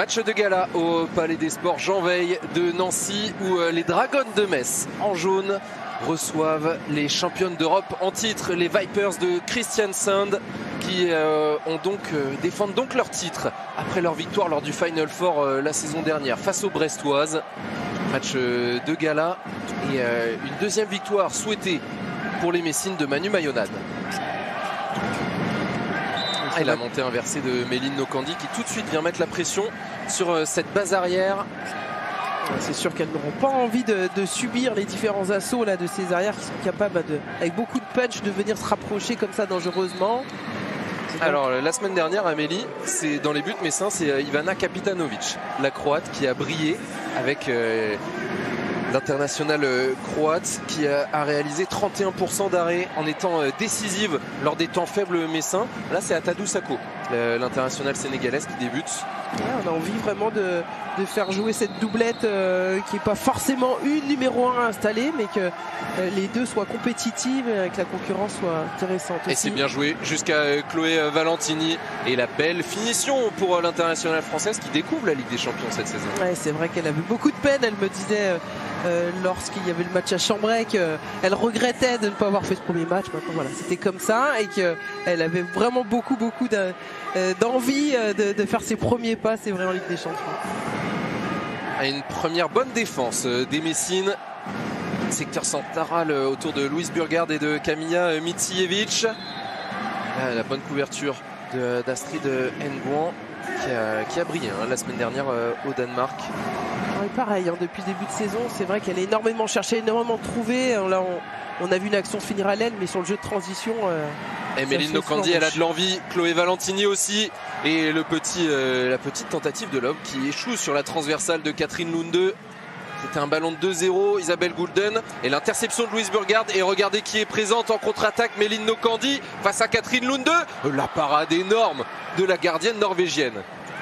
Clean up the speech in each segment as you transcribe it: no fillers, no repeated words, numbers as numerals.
Match de gala au Palais des Sports Jean Veil de Nancy où les Dragons de Metz en jaune reçoivent les championnes d'Europe en titre, les Vipers de Kristiansand qui défendent donc leur titre après leur victoire lors du Final Four la saison dernière face aux Brestoises. Match de gala et une deuxième victoire souhaitée pour les Messines de Manu Mayonnaud. Et la montée inversée de Méline Nokandi qui tout de suite vient mettre la pression sur cette base arrière. C'est sûr qu'elles n'auront pas envie de subir les différents assauts là, de ces arrières qui sont capables, avec beaucoup de punch, de venir se rapprocher comme ça dangereusement. Alors la semaine dernière, Amélie, c'est dans les buts messins, c'est Ivana Kapitanovic, la Croate, qui a brillé avec l'internationale croate qui a réalisé 31% d'arrêt en étant décisive lors des temps faibles messins. Là, c'est Atadou Sako, l'internationale sénégalaise qui débute. Ouais, on a envie vraiment de faire jouer cette doublette qui n'est pas forcément une numéro 1 installée, mais que les deux soient compétitives et que la concurrence soit intéressante aussi. Et c'est bien joué jusqu'à Chloé Valentini. Et la belle finition pour l'internationale française qui découvre la Ligue des Champions cette saison. Ouais, c'est vrai qu'elle avait beaucoup de peine. Elle me disait lorsqu'il y avait le match à Chambray qu'elle regrettait de ne pas avoir fait ce premier match. Maintenant, voilà, c'était comme ça et qu'elle avait vraiment beaucoup d'envie de faire ses premiers pas, c'est vrai, en Ligue des Champions. Une première bonne défense des Messines. Secteur central autour de Louise Burgard et de Kamila Micijevic. La bonne couverture d'Astrid Nguyen qui a brillé la semaine dernière au Danemark. Ouais, pareil, depuis le début de saison, c'est vrai qu'elle a énormément cherché, énormément trouvé. Là, on a vu une action se finir à l'aile, mais sur le jeu de transition... Et Méline Nokandi, elle a de l'envie. Chloé Valentini aussi. Et la petite tentative de lob qui échoue sur la transversale de Catherine Lunde. C'était un ballon de 2-0, Isabelle Goulden. Et l'interception de Louise Burgard. Et regardez qui est présente en contre-attaque, Méline Nokandi face à Catherine Lunde. La parade énorme de la gardienne norvégienne.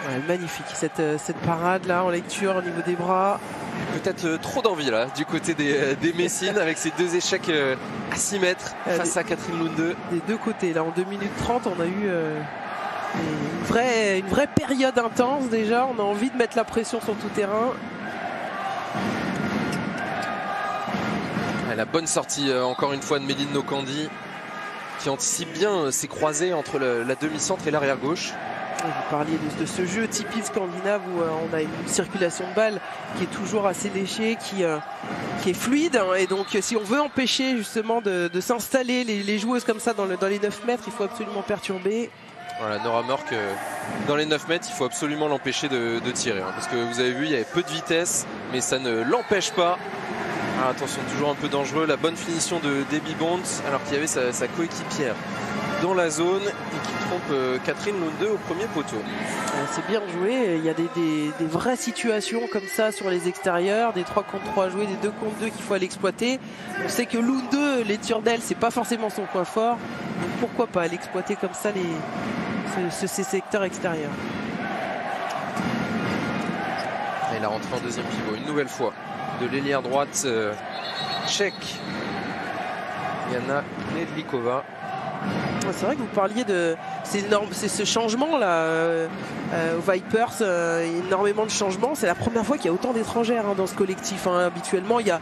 Ouais, magnifique cette parade là en lecture au niveau des bras. Peut-être trop d'envie là du côté des Messines avec ces deux échecs à 6 mètres face à Catherine Lunde. Des deux côtés là, en 2 minutes 30 on a eu une vraie période intense déjà. On a envie de mettre la pression sur tout terrain. La bonne sortie encore une fois de Méline Nokandi qui anticipe bien ses croisés entre la demi-centre et l'arrière gauche. Vous parliez de ce jeu typique scandinave où on a une circulation de balles qui est toujours assez léchée, qui est fluide. Et donc si on veut empêcher justement de s'installer les joueuses comme ça dans les 9 mètres, il faut absolument perturber. Voilà, Nora Mørk, dans les 9 mètres, il faut absolument l'empêcher de tirer. Parce que vous avez vu, il y avait peu de vitesse, mais ça ne l'empêche pas. Alors, attention, toujours un peu dangereux. La bonne finition de Debbie Bonds, alors qu'il y avait sa coéquipière dans la zone et qui trompe Catherine Lunde au premier poteau. C'est bien joué, il y a des vraies situations comme ça sur les extérieurs, des 3 contre 3 joués, des 2 contre 2 qu'il faut aller exploiter. On sait que Lunde, les tirs d'aile, c'est pas forcément son point fort, donc pourquoi pas aller exploiter comme ça ces secteurs extérieurs. Et la rentrée en deuxième pivot une nouvelle fois de l'ailière droite tchèque Jana Knedlikova. C'est vrai que vous parliez de c'est ce changement là aux Vipers, énormément de changements. C'est la première fois qu'il y a autant d'étrangères dans ce collectif. Habituellement, il y a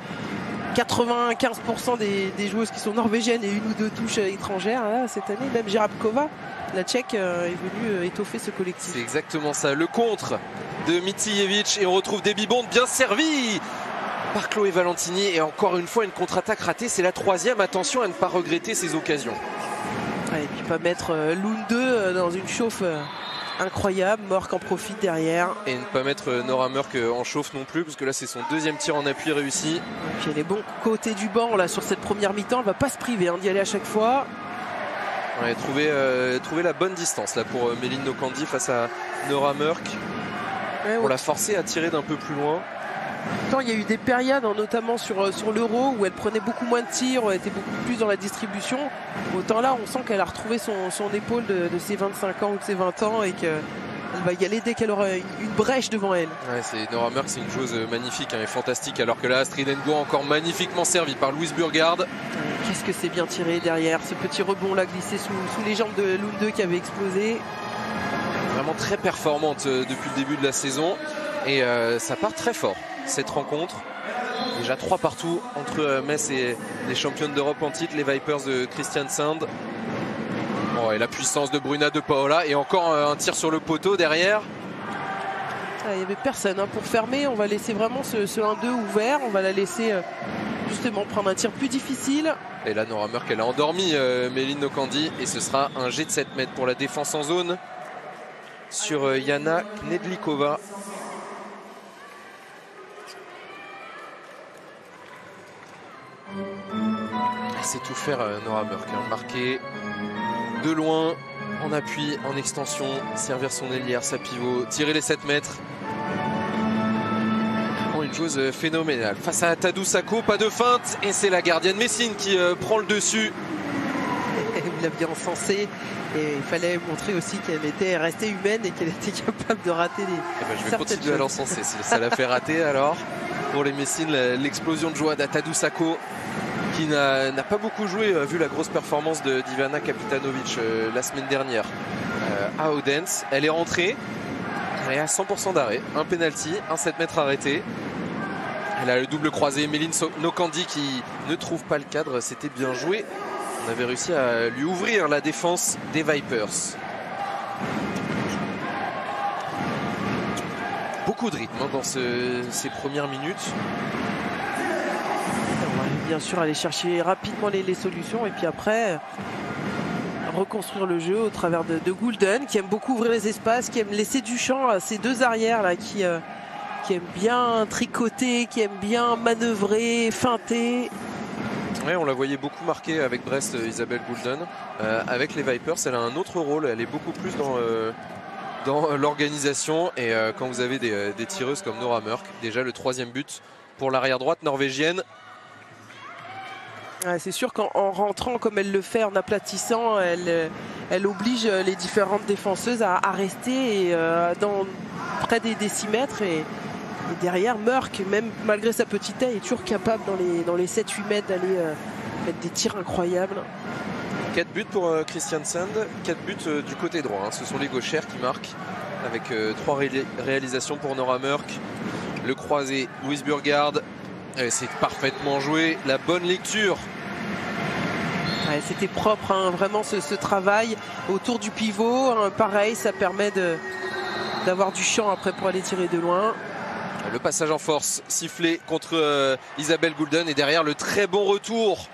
95% des joueuses qui sont norvégiennes et 1 ou 2 touches étrangères. Là, cette année, même Jarabkova, la Tchèque, est venue étoffer ce collectif. C'est exactement ça. Le contre de Micijevic et on retrouve Debbie Bond bien servie par Chloé Valentini et encore une fois une contre-attaque ratée. C'est la 3e. Attention à ne pas regretter ces occasions. Et puis pas mettre Lunde dans une chauffe incroyable. Mørk en profite derrière. Et ne pas mettre Nora Mørk en chauffe non plus, parce que là c'est son 2e tir en appui réussi. Et puis elle est bon côté du banc là sur cette première mi-temps. Elle va pas se priver d'y aller à chaque fois. Ouais, trouver la bonne distance là pour Méline Nokandi face à Nora Mørk. Ouais, pour la forcer à tirer d'un peu plus loin. Pourtant, il y a eu des périodes, notamment sur l'Euro, où elle prenait beaucoup moins de tirs, elle était beaucoup plus dans la distribution. Autant là, on sent qu'elle a retrouvé son épaule de ses 25 ans ou de ses 20 ans et qu'elle va y aller dès qu'elle aura une brèche devant elle. Ouais, Nora Mørk, c'est une joueuse magnifique et fantastique. Alors que là, Astrid Nguyen encore magnifiquement servie par Louise Burgard. Qu'est-ce que c'est bien tiré derrière, ce petit rebond là glissé sous les jambes de Lunde qui avait explosé. vraiment très performante depuis le début de la saison. Et ça part très fort, cette rencontre. Déjà 3 partout entre Metz et les championnes d'Europe en titre, les Vipers de Kristiansand. Oh, et la puissance de Bruna de Paola. Et encore un tir sur le poteau derrière. Il n'y avait personne pour fermer. On va laisser vraiment ce 1-2 ouvert. On va la laisser justement prendre un tir plus difficile. Et là, Nora Mørk, elle a endormi Méline Nokandi. Et ce sera un jet de 7 mètres pour la défense en zone sur Jana Knedlikova. Elle sait tout faire, Nora Mørk. Marquer de loin, en appui, en extension, servir son ailière, sa pivot, tirer les 7 mètres. Une chose phénoménale. Face à Tadou Sakho, pas de feinte. Et c'est la gardienne Messine qui prend le dessus. Vous l'aviez encensé. Et il fallait montrer aussi qu'elle était restée humaine et qu'elle était capable de rater les. Je vais continuer à l'encenser. Si ça l'a fait rater alors. Pour les Messines, l'explosion de joie d'Tadou Sakho, qui n'a pas beaucoup joué vu la grosse performance d'Ivana Kapitanovic la semaine dernière à Odense. Elle est rentrée. Elle est à 100% d'arrêt. Un penalty, un 7 mètres arrêté. Elle a le double croisé. Méline Nokandi qui ne trouve pas le cadre. C'était bien joué. On avait réussi à lui ouvrir la défense des Vipers. Beaucoup de rythme dans ces premières minutes. On va bien sûr aller chercher rapidement les solutions. Et puis après, reconstruire le jeu au travers de Gulden, qui aime beaucoup ouvrir les espaces, qui aime laisser du champ à ces deux arrières là, qui aiment bien tricoter, qui aiment bien manœuvrer, feinter. Ouais, on la voyait beaucoup marquer avec Brest, Isabelle Gulden. Avec les Vipers, elle a un autre rôle, elle est beaucoup plus dans l'organisation. Et quand vous avez des tireuses comme Nora Mørk, déjà le 3e but pour l'arrière droite norvégienne. C'est sûr qu'en rentrant comme elle le fait, en aplatissant, elle oblige les différentes défenseuses à rester près des 6 mètres. Et derrière, Mørk, même malgré sa petite taille, est toujours capable dans les 7-8 mètres d'aller mettre des tirs incroyables. 4 buts pour Kristiansand, 4 buts du côté droit. Ce sont les gauchères qui marquent avec 3 réalisations pour Nora Mørk. Le croisé, Louise Burgard. C'est parfaitement joué, la bonne lecture. Ouais, c'était propre, vraiment ce travail autour du pivot. Pareil, ça permet d'avoir du champ après pour aller tirer de loin. Le passage en force sifflé contre Isabelle Gulden. Et derrière le très bon retour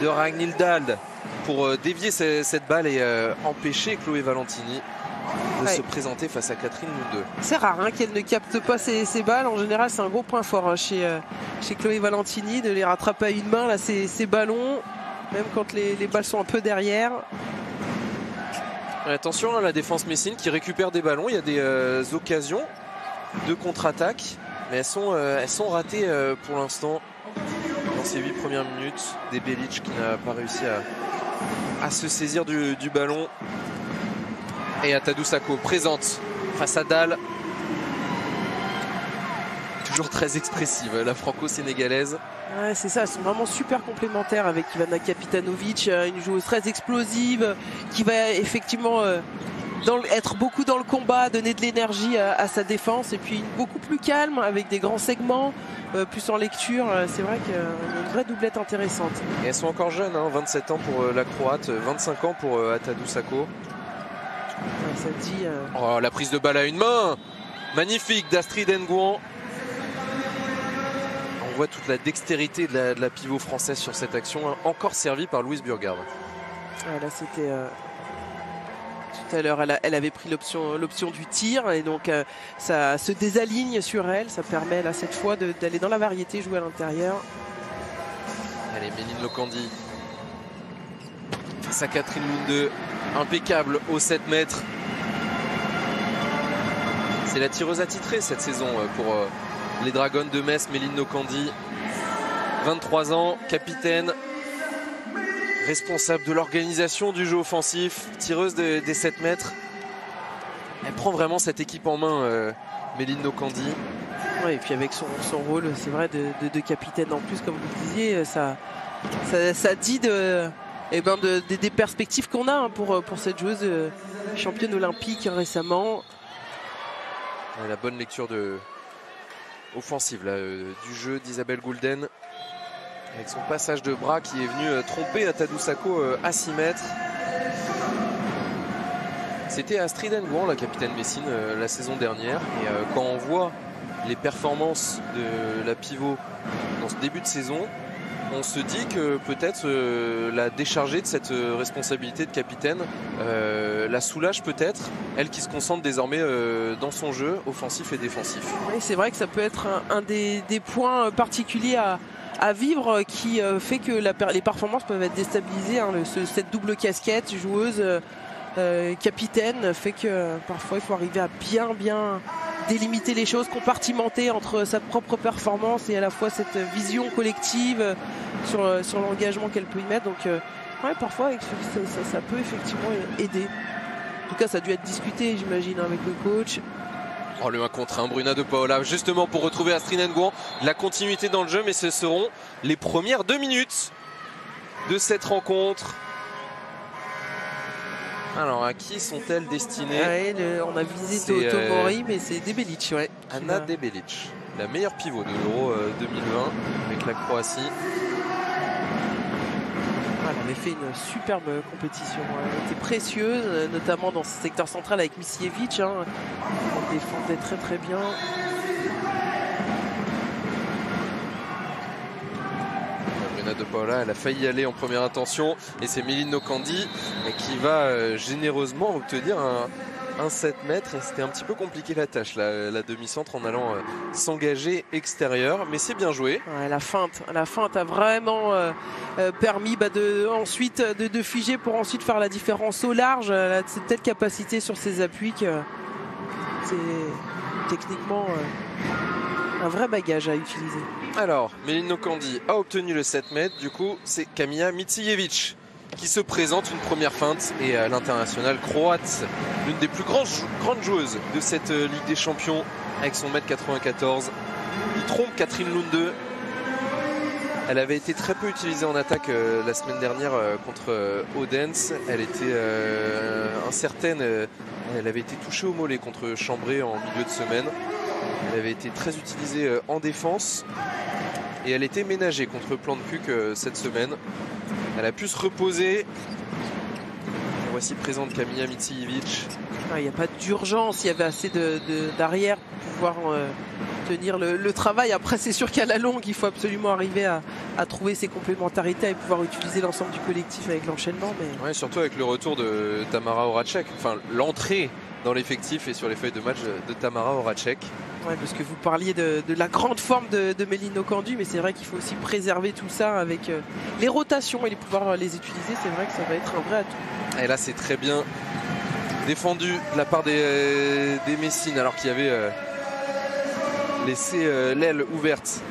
de Ragnhild Dahl pour dévier cette balle et empêcher Chloé Valentini de se présenter face à Catherine Lunde. C'est rare qu'elle ne capte pas ces balles. En général, c'est un gros point fort chez Chloé Valentini, de les rattraper à une main, là, ces ballons, même quand les balles sont un peu derrière. Attention à la défense Messine qui récupère des ballons. Il y a des occasions de contre-attaque, mais elles sont ratées pour l'instant dans ces 8 premières minutes. Des Belic qui n'a pas réussi à se saisir du ballon. Et Tadou Sakho présente face à Dahl. Toujours très expressive, la franco-sénégalaise. Ouais, c'est ça, elles sont vraiment super complémentaires avec Ivana Kapitanovic, une joueuse très explosive qui va effectivement être beaucoup dans le combat, donner de l'énergie à sa défense, et puis beaucoup plus calme avec des grands segments, plus en lecture. C'est vrai qu'il y a une vraie doublette intéressante. Et elles sont encore jeunes, 27 ans pour la Croate, 25 ans pour Tadou Sakho. Ça dit, Oh, la prise de balle à une main magnifique d'Astrid Nguyen. On voit toute la dextérité de la pivot française sur cette action, encore servie par Louise Burgard. Là c'était tout à l'heure, elle avait pris l'option du tir, et donc ça se désaligne sur elle. Ça permet là cette fois d'aller dans la variété, jouer à l'intérieur. Allez, Méline Nokandi face à Catherine Lunde, impeccable au 7 mètres. C'est la tireuse attitrée cette saison pour les Dragons de Metz, Méline Nokandi. 23 ans, capitaine, responsable de l'organisation du jeu offensif, tireuse des 7 mètres. Elle prend vraiment cette équipe en main, Méline Nokandi. Ouais, et puis avec son rôle, c'est vrai, de capitaine en plus, comme vous le disiez, ça dit des perspectives qu'on a pour cette joueuse championne olympique récemment. Et la bonne lecture offensive là, du jeu d'Isabelle Goulden avec son passage de bras qui est venu tromper Atadou Sako à 6 mètres. C'était Astrid Nguyen, la capitaine Messine, la saison dernière. Et quand on voit les performances de la pivot dans ce début de saison, on se dit que peut-être la décharger de cette responsabilité de capitaine la soulage peut-être, elle qui se concentre désormais dans son jeu offensif et défensif. Oui, c'est vrai que ça peut être un des points particuliers à vivre qui fait que les performances peuvent être déstabilisées. Hein. Cette double casquette, joueuse, capitaine, fait que parfois il faut arriver à bien délimiter les choses, compartimenter entre sa propre performance et à la fois cette vision collective sur l'engagement qu'elle peut y mettre. Donc ouais, parfois ça peut effectivement aider. En tout cas, ça a dû être discuté, j'imagine, avec le coach. Oh, le 1 contre 1, Bruna de Paola, justement pour retrouver Astrid Nguyen, la continuité dans le jeu, mais ce seront les premières 2 minutes de cette rencontre. Alors, à qui sont-elles destinées? Ouais, on a visé Tomori, mais c'est Debelic. Ouais, Anna Debelic, la meilleure pivot de l'Euro 2020 avec la Croatie. Elle avait fait une superbe compétition. Elle était précieuse, notamment dans ce secteur central avec Misiewicz. Hein. Elle défendait très bien. De Paola, elle a failli y aller en première intention et c'est Méline Nokandi qui va généreusement obtenir un 7 mètres. C'était un petit peu compliqué la tâche, la demi-centre, en allant s'engager extérieur, mais c'est bien joué. Ouais, la feinte a vraiment permis ensuite de figer pour ensuite faire la différence au large. Elle a cette telle capacité sur ses appuis que c'est techniquement un vrai bagage à utiliser. Alors, Méline Nokandi a obtenu le 7 mètres. Du coup, c'est Kamija Micijevic qui se présente, une première feinte. Et l'internationale croate, l'une des plus grandes joueuses de cette Ligue des Champions, avec son 1m94. Il trompe Catherine Lunde. Elle avait été très peu utilisée en attaque la semaine dernière contre Odense. Elle était incertaine. Elle avait été touchée au mollet contre Chambray en milieu de semaine. Elle avait été très utilisée en défense et elle était ménagée contre Plan de Cuc cette semaine. Elle a pu se reposer. Voici présente Kamija Micijevic. Il n'y a pas d'urgence, il y avait assez d'arrière pour pouvoir tenir le travail. Après, c'est sûr qu'à la longue, il faut absolument arriver à trouver ses complémentarités et pouvoir utiliser l'ensemble du collectif avec l'enchaînement. Mais... Ouais, surtout avec le retour de Tamara Horacek, enfin l'entrée dans l'effectif et sur les feuilles de match de Tamara Horacek. Ouais, parce que vous parliez de la grande forme de Méline Nokandi, mais c'est vrai qu'il faut aussi préserver tout ça avec les rotations et pouvoir les utiliser. C'est vrai que ça va être un vrai atout. Et là, c'est très bien défendu de la part des Messines, alors qu'il y avait laissé l'aile ouverte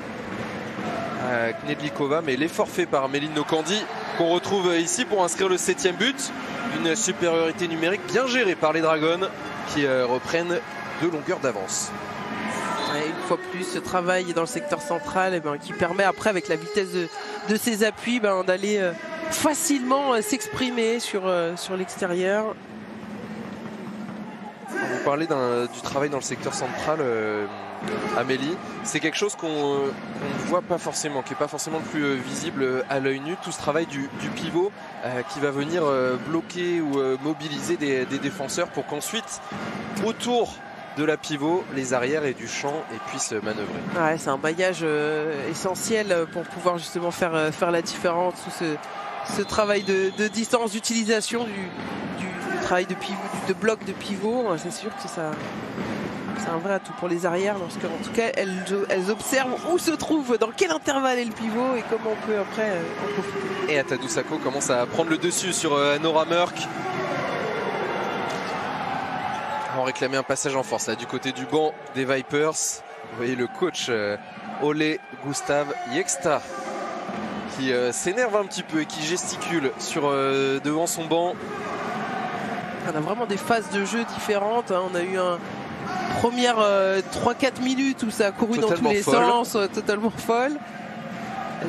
à Knedlikova, mais l'effort fait par Méline Nokandi qu'on retrouve ici pour inscrire le 7e but. Une supériorité numérique bien gérée par les Dragons qui reprennent de longueur d'avance. Ouais, une fois plus, ce travail dans le secteur central qui permet après, avec la vitesse de ses appuis, d'aller facilement s'exprimer sur l'extérieur. Vous parlez du travail dans le secteur central, Amélie. C'est quelque chose qu'on ne voit pas forcément, qui n'est pas forcément le plus visible à l'œil nu. Tout ce travail du pivot qui va venir bloquer ou mobiliser des défenseurs pour qu'ensuite, autour de la pivot, les arrières et du champ et puissent manœuvrer. Ouais, c'est un maillage essentiel pour pouvoir justement faire la différence sous ce travail de distance d'utilisation du travail de bloc de pivot. C'est sûr que c'est un vrai atout pour les arrières, parce qu'en tout cas elles observent où se trouve, dans quel intervalle est le pivot et comment on peut après en profiter. Et Atadou Sako commence à prendre le dessus sur Nora Mørk. On réclamait un passage en force là du côté du banc des Vipers. Vous voyez le coach Ole Gustav Jekstad qui s'énerve un petit peu et qui gesticule devant son banc. On a vraiment des phases de jeu différentes. On a eu un première 3-4 minutes où ça a couru totalement dans tous les sens, totalement folle.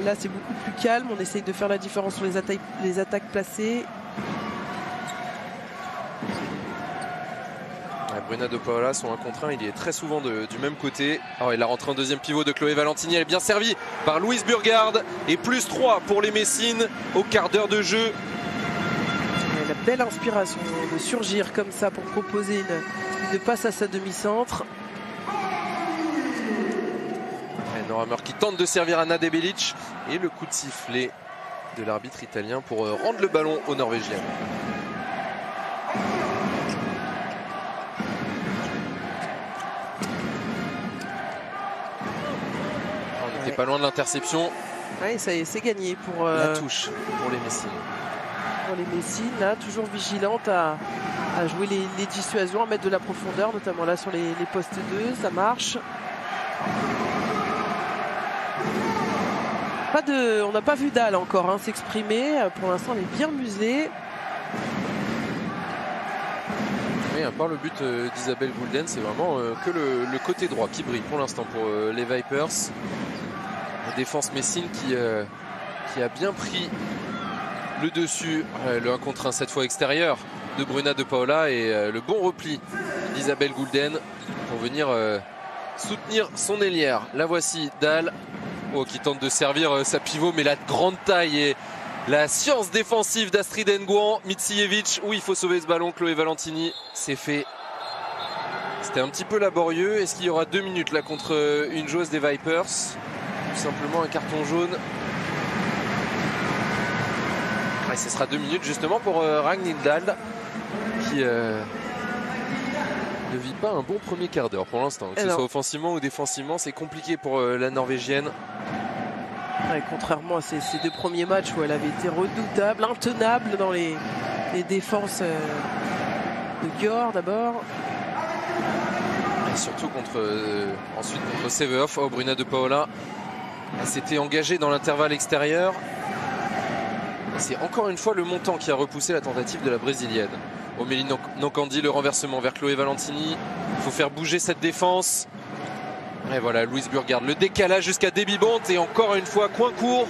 Là, c'est beaucoup plus calme. On essaye de faire la différence sur les attaques placées. Bruna de Paola, son 1 contre 1, il est très souvent du même côté. Alors, il a rentré en deuxième pivot de Chloé Valentini. Elle est bien servie par Louise Burgard. Et plus 3 pour les Messines au quart d'heure de jeu. La belle inspiration de surgir comme ça pour proposer une passe à sa demi-centre. Nora Meur qui tente de servir Anna Debelic. Et le coup de sifflet de l'arbitre italien pour rendre le ballon aux Norvégiennes. On n'était pas loin de l'interception. Oui, ça y est, c'est gagné pour la touche pour les Messines. Pour les Messines, là, toujours vigilantes à jouer les dissuasions, à mettre de la profondeur, notamment là sur les postes 2, ça marche. On n'a pas vu Dalle encore s'exprimer. Pour l'instant, elle est bien muselée. Oui, à part le but d'Isabelle Goulden, c'est vraiment que le côté droit qui brille pour l'instant pour les Vipers. La défense Messine qui a bien pris le dessus. Le 1 contre 1 cette fois extérieur de Bruna de Paola et le bon repli d'Isabelle Goulden pour venir soutenir son ailière. La voici, Dalle. Qui tente de servir sa pivot, mais la grande taille et la science défensive d'Astrid Nguyen. Mitsijevic, il faut sauver ce ballon. Chloé Valentini, c'est fait. C'était un petit peu laborieux. Est-ce qu'il y aura 2 minutes là contre une joueuse des Vipers? Tout simplement un carton jaune. Et ce sera 2 minutes justement pour Ragnhild Dahl qui ne vit pas un bon premier quart d'heure pour l'instant. Que ce soit offensivement ou défensivement, c'est compliqué pour la Norvégienne. Ouais, contrairement à ses 2 premiers matchs où elle avait été redoutable, intenable dans les défenses de Györ d'abord. Et surtout ensuite contre Sävehof. Bruna de Paola s'était engagée dans l'intervalle extérieur. C'est encore une fois le montant qui a repoussé la tentative de la brésilienne. Omélie Nankandi, le renversement vers Chloé Valentini. Il faut faire bouger cette défense. Et voilà, Louise Burgard, le décalage jusqu'à Debbie Bont. Et encore une fois, coin court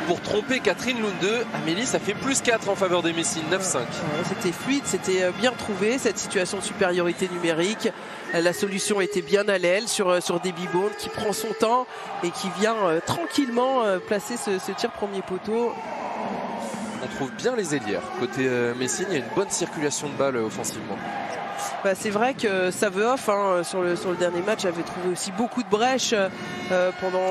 pour tromper Catherine Lunde. Amélie, ça fait plus 4 en faveur des Messines, 9-5. C'était fluide, c'était bien trouvé, cette situation de supériorité numérique. La solution était bien à l'aile sur Debbie Bont qui prend son temps et qui vient tranquillement placer ce tir premier poteau. On trouve bien les ailières. Côté Messine, il y a une bonne circulation de balles offensivement. C'est vrai que Sävehof sur le dernier match avait trouvé aussi beaucoup de brèches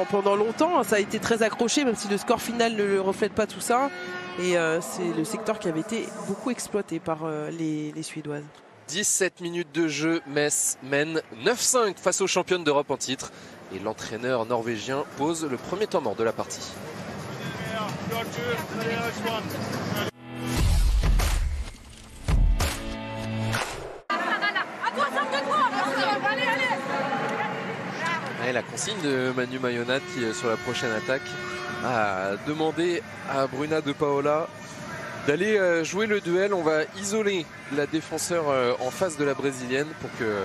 pendant longtemps. Ça a été très accroché, même si le score final ne le reflète pas tout ça. Et c'est le secteur qui avait été beaucoup exploité par les Suédoises. 17 minutes de jeu, Metz mène 9-5 face aux championnes d'Europe en titre. Et l'entraîneur norvégien pose le premier temps mort de la partie. Et la consigne de Manu Mayonat qui sur la prochaine attaque a demandé à Bruna de Paola d'aller jouer le duel. On va isoler la défenseur en face de la brésilienne pour que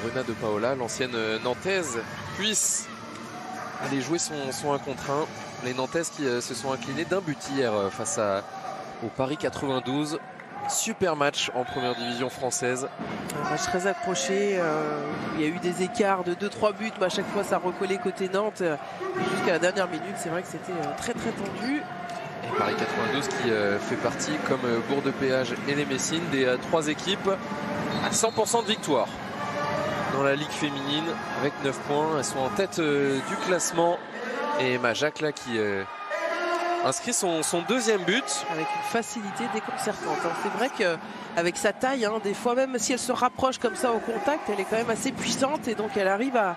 Bruna de Paola, l'ancienne nantaise, puisse aller jouer son 1 contre 1. Les Nantaises qui se sont inclinées d'un but hier face au Paris 92. Super match en première division française. Un match très accroché. Il y a eu des écarts de 2-3 buts, mais à chaque fois ça recollait côté Nantes. Jusqu'à la dernière minute, c'est vrai que c'était très très tendu. Et Paris 92 qui fait partie, comme Bourg-de-Péage et les Messines, des 3 équipes à 100% de victoire dans la Ligue féminine avec 9 points. Elles sont en tête du classement. Et Emma Jacques là qui inscrit son 2e but. Avec une facilité déconcertante. C'est vrai qu'avec sa taille, des fois même si elle se rapproche comme ça au contact, elle est quand même assez puissante. Et donc elle arrive à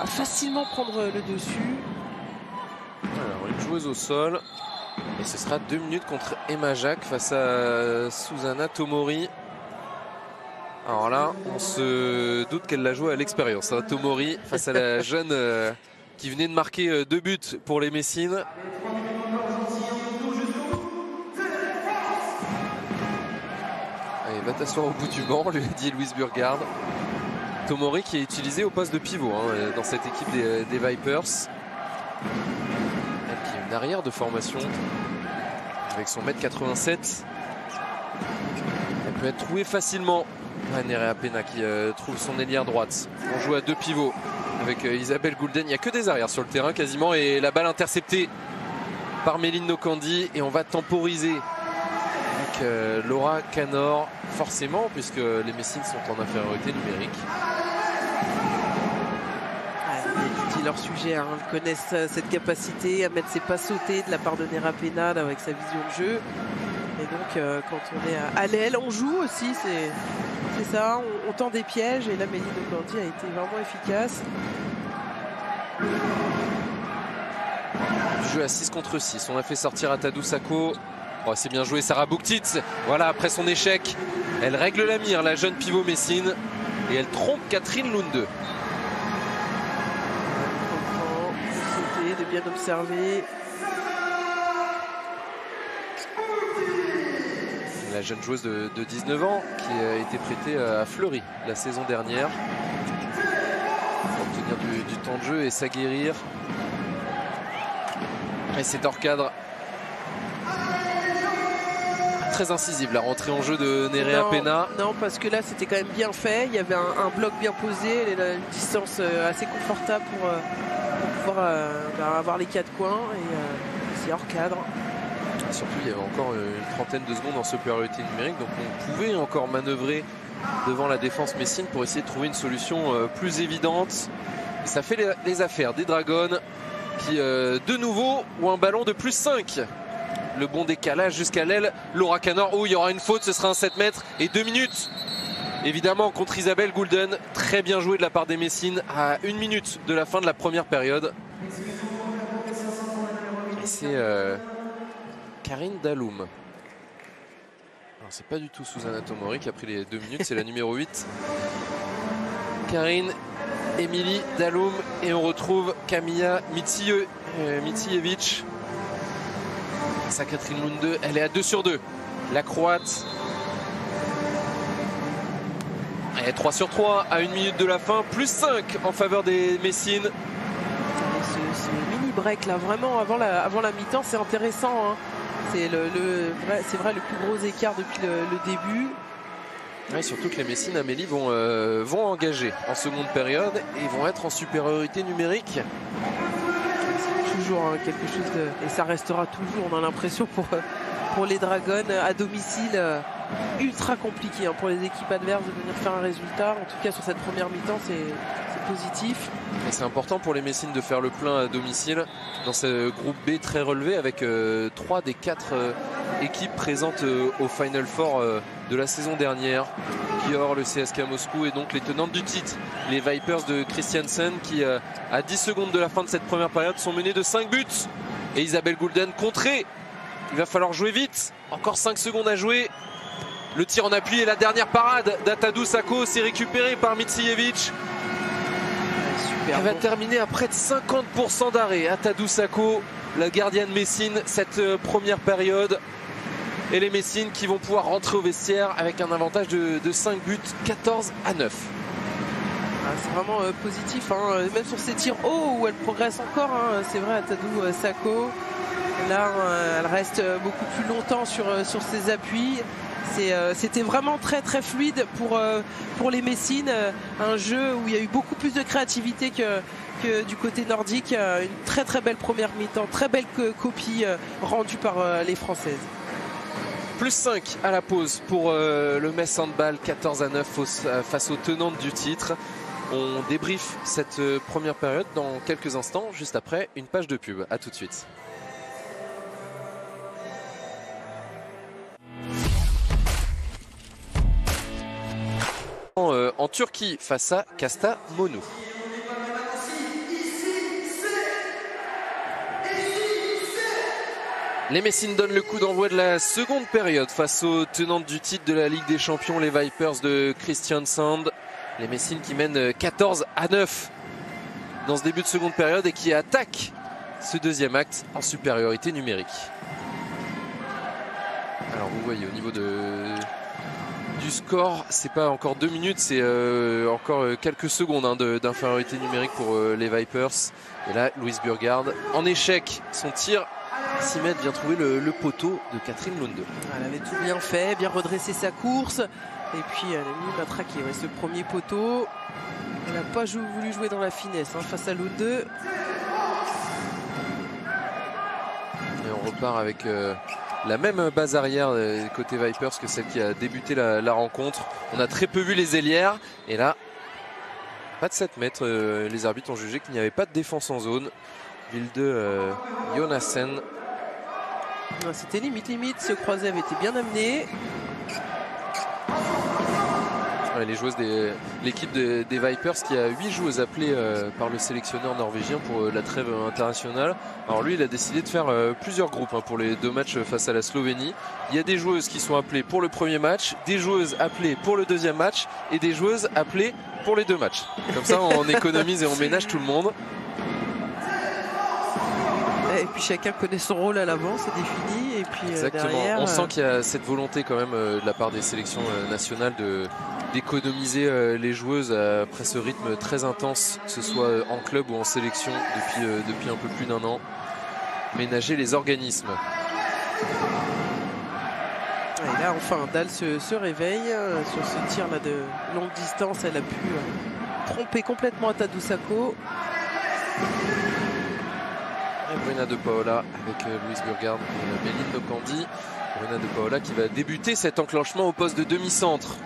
facilement prendre le dessus. Alors une joueuse au sol. Et ce sera 2 minutes contre Emma Jacques face à Susanna Tomori. Alors là, on se doute qu'elle l'a joué à l'expérience. Tomori face à la jeune qui venait de marquer 2 buts pour les Messines. Allez, va t'asseoir au bout du banc, lui a dit Louise Burgard. Tomori qui est utilisé au poste de pivot dans cette équipe des Vipers. une arrière de formation avec son 1m87. Elle peut être trouvée facilement. Nerea Pena qui trouve son ailière droite. On joue à 2 pivots avec Isabelle Goulden. Il n'y a que des arrières sur le terrain quasiment, et la balle interceptée par Méline Nokandi, et on va temporiser avec Laura Canor, forcément, puisque les Messines sont en infériorité numérique. Ils leur sujet, hein. Ils connaissent cette capacité à mettre ses pas sautés de la part de Nerea Pena avec sa vision de jeu. Et donc quand on est à l'aile, on joue aussi, c'est ça, on tend des pièges, et là Méline Nokandi a été vraiment efficace. Du jeu à 6 contre 6, on a fait sortir Atadou Sako. Oh, c'est bien joué Sarah Bouktit. Voilà, après son échec, elle règle la mire, la jeune pivot Messine, et elle trompe Catherine Lunde. De bien observer. La jeune joueuse de 19 ans qui a été prêtée à Fleury la saison dernière pour obtenir du temps de jeu et s'aguerrir. Et c'est hors cadre. Très incisive la rentrée en jeu de Nerea Pena. Non, parce que là c'était quand même bien fait. Il y avait un bloc bien posé, une distance assez confortable pour pouvoir avoir les 4 coins, et c'est hors cadre. Surtout il y avait encore une trentaine de secondes en supériorité numérique, donc on pouvait encore manœuvrer devant la défense Messine pour essayer de trouver une solution plus évidente. Et ça fait les affaires des Dragons qui de nouveau ont un ballon de plus 5. Le bon décalage jusqu'à l'aile. Laura Canor, il y aura une faute, ce sera un 7 mètres et 2 minutes. Évidemment contre Isabelle Goulden. Très bien joué de la part des Messines à 1 minute de la fin de la première période. Et c'est Karine Daloum. Alors c'est pas du tout Susanna Tomori qui a pris les 2 minutes, c'est la numéro 8. Karine Émilie Daloum, et on retrouve Kamila Micijevic. Sa Catherine Lunde, elle est à 2 sur 2. La Croate. Elle est 3 sur 3 à 1 minute de la fin, plus 5 en faveur des Messines. Ce mini break là, vraiment avant la mi-temps, c'est intéressant, hein. C'est vrai le plus gros écart depuis le début. Ouais, surtout que les Messines, Amélie, vont engager en seconde période et vont être en supériorité numérique. C'est toujours quelque chose de... Et ça restera toujours, on a l'impression, pour les Dragons à domicile, ultra compliqué, hein, pour les équipes adverses de venir faire un résultat. En tout cas sur cette première mi-temps, c'est positif. Et c'est important pour les Messines de faire le plein à domicile dans ce groupe B très relevé, avec 3 des 4 équipes présentes au Final Four de la saison dernière. Gior, le CSKA Moscou, et donc les tenantes du titre, les Vipers de Christiansen, qui à 10 secondes de la fin de cette première période sont menées de 5 buts. Et Isabelle Goulden contrée. Il va falloir jouer vite. Encore 5 secondes à jouer. Le tir en appui et la dernière parade d'Atadou Sako, c'est récupéré par Micijevic. Elle va terminer à près de 50% d'arrêt. Atadou Sako, la gardienne Messine, cette première période. Et les Messines qui vont pouvoir rentrer au vestiaire avec un avantage de 5 buts, 14 à 9. C'est vraiment positif, hein. Même sur ces tirs hauts où elle progresse encore, hein. C'est vrai, Atadou Sako. Là, elle reste beaucoup plus longtemps sur ses appuis. C'était vraiment très très fluide pour les Messines. Un jeu où il y a eu beaucoup plus de créativité que du côté nordique. Une très très belle première mi-temps, très belle copie rendue par les Françaises. Plus 5 à la pause pour le Metz Handball, 14 à 9 face aux tenantes du titre. On débriefe cette première période dans quelques instants, juste après une page de pub. A tout de suite. En Turquie face à Kastamonu. Les Messines donnent le coup d'envoi de la seconde période face aux tenantes du titre de la Ligue des Champions, les Vipers de Kristiansand. Les Messines qui mènent 14 à 9 dans ce début de seconde période et qui attaquent ce deuxième acte en supériorité numérique. Alors vous voyez au niveau du score, c'est pas encore 2 minutes, c'est encore quelques secondes, hein, d'infériorité numérique pour les Vipers. Et là, Louise Burgard en échec. Son tir 6 mètres vient trouver le poteau de Catherine Lunde. Elle avait tout bien fait, bien redressé sa course. Et puis elle a mis matraqué ce premier poteau. Elle n'a pas voulu jouer dans la finesse face à Lunde. Et on repart avec la même base arrière côté Vipers que celle qui a débuté la rencontre. On a très peu vu les ailières. Et là, pas de 7 mètres. Les arbitres ont jugé qu'il n'y avait pas de défense en zone. Vilde Jonassen. C'était limite. Ce croisé avait été bien amené. Les joueuses l'équipe des Vipers qui a 8 joueuses appelées par le sélectionneur norvégien pour la trêve internationale. Alors lui, il a décidé de faire plusieurs groupes pour les 2 matchs face à la Slovénie. Il y a des joueuses qui sont appelées pour le premier match, des joueuses appelées pour le deuxième match et des joueuses appelées pour les 2 matchs. Comme ça, on économise et on ménage tout le monde. Et puis chacun connaît son rôle à l'avant, c'est défini. Et puis derrière, on sent qu'il y a cette volonté quand même de la part des sélections nationales d'économiser les joueuses après ce rythme très intense, que ce soit en club ou en sélection depuis un peu plus d'1 an. Ménager les organismes. Et là enfin Dahl se réveille sur ce tir là de longue distance. Elle a pu tromper complètement Atadou-Sacco. Bruna de Paola avec Louise Burgard et Méline Nocandi. Bruna de Paola qui va débuter cet enclenchement au poste de demi-centre.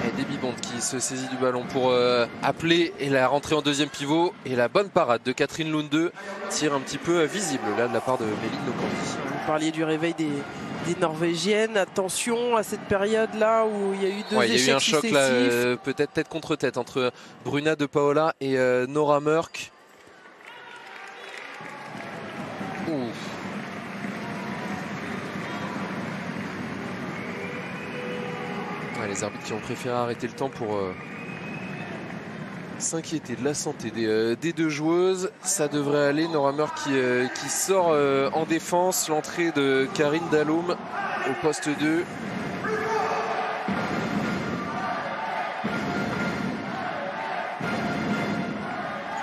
Et Debbie Bond qui se saisit du ballon pour appeler et la rentrée en deuxième pivot. Et la bonne parade de Catherine Lunde, tir un petit peu visible là de la part de Méline Nocandi. Vous parliez du réveil des Norvégiennes. Attention à cette période là où il y a eu 2 échecs. Il y a eu un choc là, peut-être tête contre tête entre Bruna de Paola et Nora Mørk. Les arbitres qui ont préféré arrêter le temps pour s'inquiéter de la santé des 2 joueuses. Ça devrait aller. Nora Mørk qui sort en défense. L'entrée de Karine Dalloum au poste 2.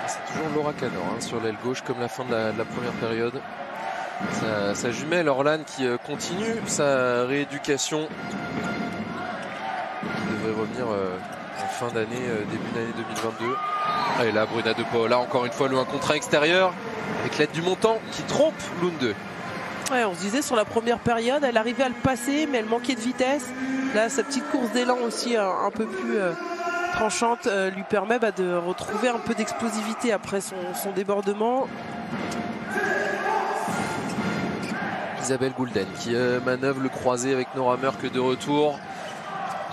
C'est toujours Laura Canor sur l'aile gauche comme la fin de la première période. Sa jumelle Orlan qui continue sa rééducation. Devrait revenir en fin d'année, début d'année 2022. Et là, Bruna de Paola, encore une fois, le 1 contre 1 extérieur avec l'aide du montant qui trompe Lunde. Ouais, on se disait sur la première période, elle arrivait à le passer, mais elle manquait de vitesse. Là, sa petite course d'élan aussi un peu plus tranchante lui permet de retrouver un peu d'explosivité après son débordement. Isabelle Goulden qui manœuvre le croisé avec Nora Mørk de retour.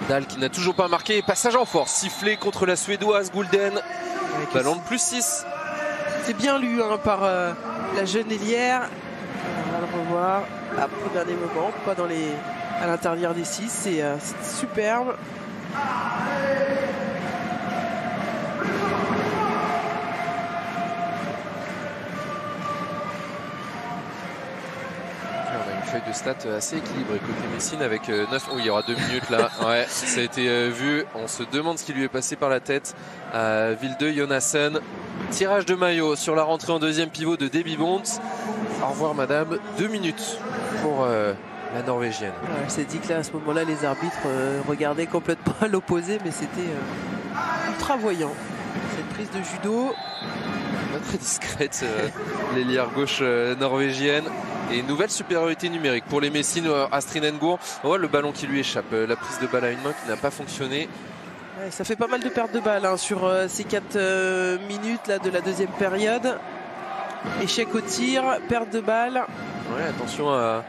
Dahl qui n'a toujours pas marqué. Passage en force, sifflé contre la Suédoise Goulden. Ballon de +6. C'est bien lu par la jeune ailière. On va le revoir. Hop, au dernier moment, pas à l'intérieur des 6. C'est superbe. Feuille de stats assez équilibrée côté Messine avec 9. Oh, il y aura 2 minutes là. Ouais, ça a été vu. On se demande ce qui lui est passé par la tête à Vilde Jonassen. Tirage de maillot sur la rentrée en deuxième pivot de Debbie Bond. Au revoir madame. 2 minutes pour la Norvégienne. Elle s'est dit que là à ce moment-là les arbitres regardaient complètement à l'opposé, mais c'était ultra voyant. Cette prise de judo. Pas très discrète l'ailière gauche norvégienne. Et nouvelle supériorité numérique pour les Messines à Strinenbourg. On voit le ballon qui lui échappe. La prise de balle à une main qui n'a pas fonctionné. Ouais, ça fait pas mal de pertes de balles sur ces 4 minutes là, de la deuxième période. Échec au tir, perte de balle. Ouais, attention à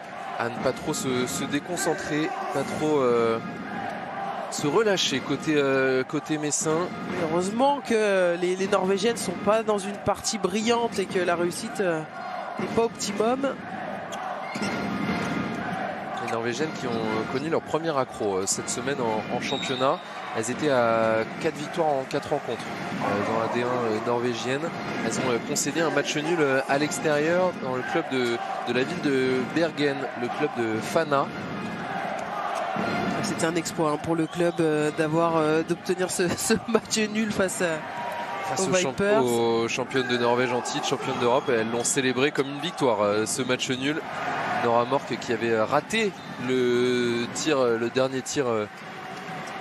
ne pas trop se déconcentrer, pas trop se relâcher côté messin. Mais heureusement que les Norvégiennes ne sont pas dans une partie brillante et que la réussite n'est pas optimum. Les Norvégiennes qui ont connu leur premier accro cette semaine en championnat. Elles étaient à 4 victoires en 4 rencontres dans la D1 norvégienne. Elles ont concédé un match nul à l'extérieur dans le club de la ville de Bergen, le club de Fana. C'était un exploit pour le club d'obtenir ce match nul face Face aux championnes de Norvège en titre, championnes d'Europe, elles l'ont célébré comme une victoire, ce match nul. Nora Mørk qui avait raté le dernier tir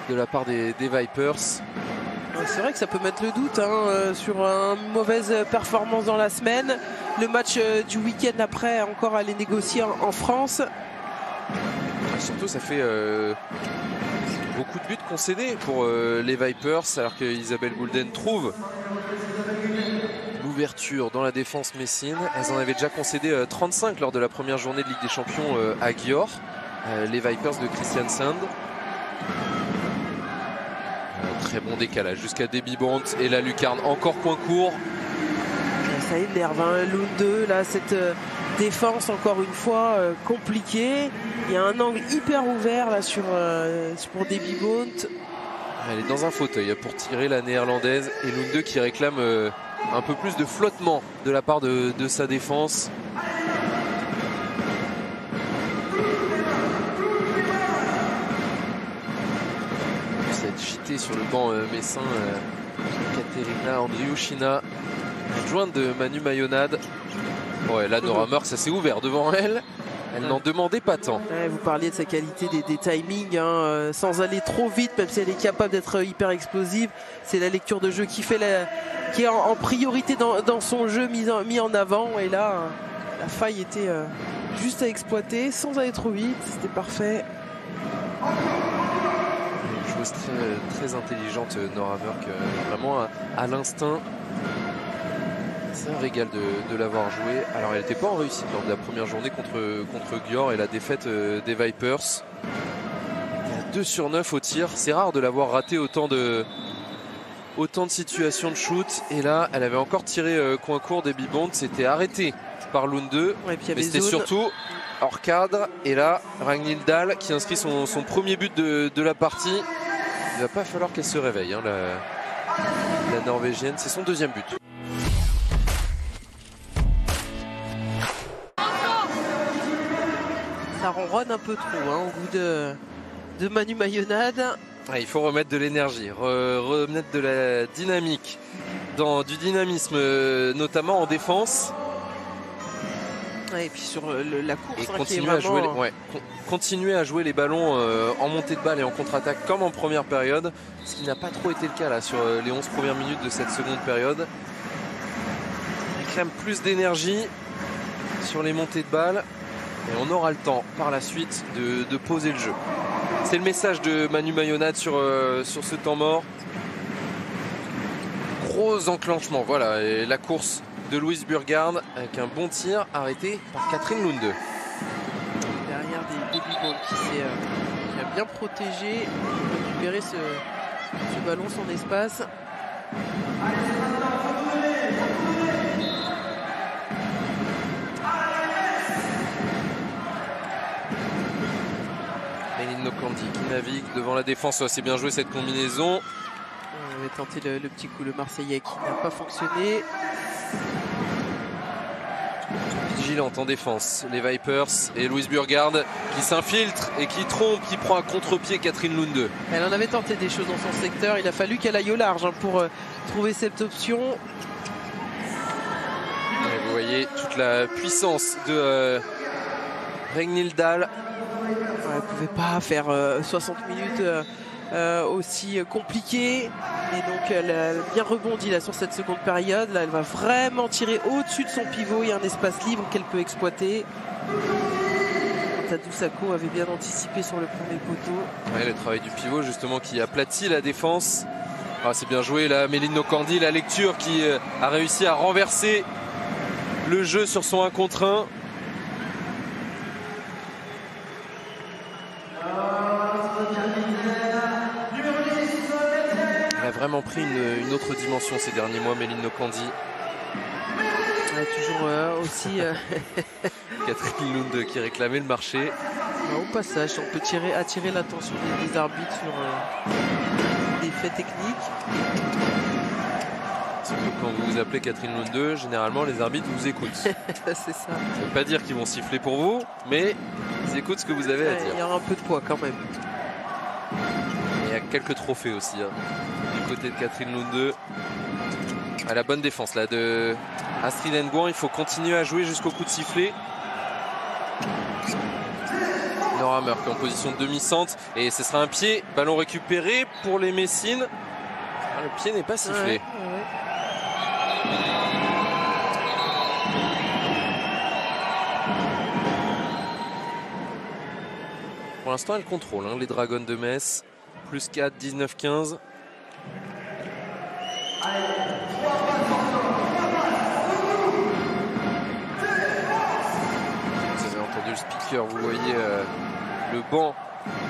de la part des Vipers. C'est vrai que ça peut mettre le doute sur une mauvaise performance dans la semaine. Le match du week-end après, encore aller négocier en France. Surtout, ça fait beaucoup de buts concédés pour les Vipers, alors qu'Isabelle Goulden trouve l'ouverture dans la défense messine. Elles en avaient déjà concédé 35 lors de la première journée de Ligue des Champions à Győr, les Vipers de Kristiansand. Très bon décalage jusqu'à Debbie Bond et la lucarne encore coin court. Ça énerve, Lunde, là, cette défense encore une fois compliquée. Il y a un angle hyper ouvert là pour Debbie Bond. Elle est dans un fauteuil pour tirer la néerlandaise, et Lunde qui réclame un peu plus de flottement de la part de sa défense. Cette JT sur le banc messin, Katerina Andriushina, adjointe de Manu Mayonade. Ouais, là Nora Mørk, ça s'est ouvert devant elle. Elle n'en demandait pas tant. Ouais, vous parliez de sa qualité des timings, sans aller trop vite, même si elle est capable d'être hyper explosive. C'est la lecture de jeu qui est en priorité dans son jeu mis en avant. Et là, la faille était juste à exploiter, sans aller trop vite. C'était parfait. Une joueuse très intelligente, Nora Mørk, vraiment à l'instinct. C'est un régal de l'avoir joué. Alors elle n'était pas en réussite lors de la première journée contre Győr et la défaite des Vipers. Il y a 2 sur 9 au tir. C'est rare de l'avoir raté autant de situations de shoot. Et là, elle avait encore tiré coin court des Bibondes. C'était arrêté par Lunde. Ouais, mais c'était surtout hors cadre. Et là, Ragnhild Dahl qui inscrit son premier but de la partie. Il va pas falloir qu'elle se réveille, la Norvégienne. C'est son 2e but. Ça ronronne un peu trop au goût de Manu Mayonade. Il faut remettre de l'énergie, remettre de la dynamique, du dynamisme, notamment en défense. Et puis sur la course, et continuer à jouer les ballons en montée de balle et en contre-attaque comme en première période, ce qui n'a pas trop été le cas là sur les 11 premières minutes de cette seconde période. On réclame plus d'énergie sur les montées de balle. Et on aura le temps par la suite de poser le jeu. C'est le message de Manu Mayonade sur ce temps mort. Gros enclenchement, voilà. Et la course de Louise Burgard avec un bon tir arrêté par Catherine Lunde. Derrière des Bibondes qui a bien protégé, récupérer ce ballon, son espace. Nokandi qui navigue devant la défense. C'est bien joué cette combinaison. On avait tenté le petit coup, le Marseillais qui n'a pas fonctionné. Vigilante en défense, les Vipers et Louise Burgard qui s'infiltre et qui trompe, qui prend à contre-pied Catherine Lunde. Elle en avait tenté des choses dans son secteur. Il a fallu qu'elle aille au large pour trouver cette option. Et vous voyez toute la puissance de Ragnhild Dahl. Elle ne pouvait pas faire 60 minutes aussi compliquées. Et donc elle a bien rebondi là sur cette seconde période. Là, elle va vraiment tirer au-dessus de son pivot. Il y a un espace libre qu'elle peut exploiter. Tadou Sako avait bien anticipé sur le premier poteau. Ouais, le travail du pivot justement qui aplatit la défense. Ah, c'est bien joué là, Méline Nokandi, la lecture qui a réussi à renverser le jeu sur son 1 contre 1. Elle a vraiment pris une autre dimension ces derniers mois, Méline Nokandi. Toujours aussi Catherine Lunde qui réclamait le marché. Au passage, on peut attirer l'attention des arbitres sur des faits techniques. Quand vous vous appelez Catherine Lunde, généralement les arbitres vous écoutent. C'est ça. Ça ne veut pas dire qu'ils vont siffler pour vous, mais ils écoutent ce que vous avez à dire. Il y aura un peu de poids quand même. Et il y a quelques trophées aussi du côté de Catherine Lunde. À la bonne défense là de Astrid Nguyen. Il faut continuer à jouer jusqu'au coup de sifflet. Nora Mørk en position de demi-centre. Et ce sera un pied. Ballon récupéré pour les Messines. Le pied n'est pas sifflé. Pour l'instant, elle contrôle les Dragons de Metz. Plus 4, 19-15. Vous avez entendu le speaker, vous voyez le banc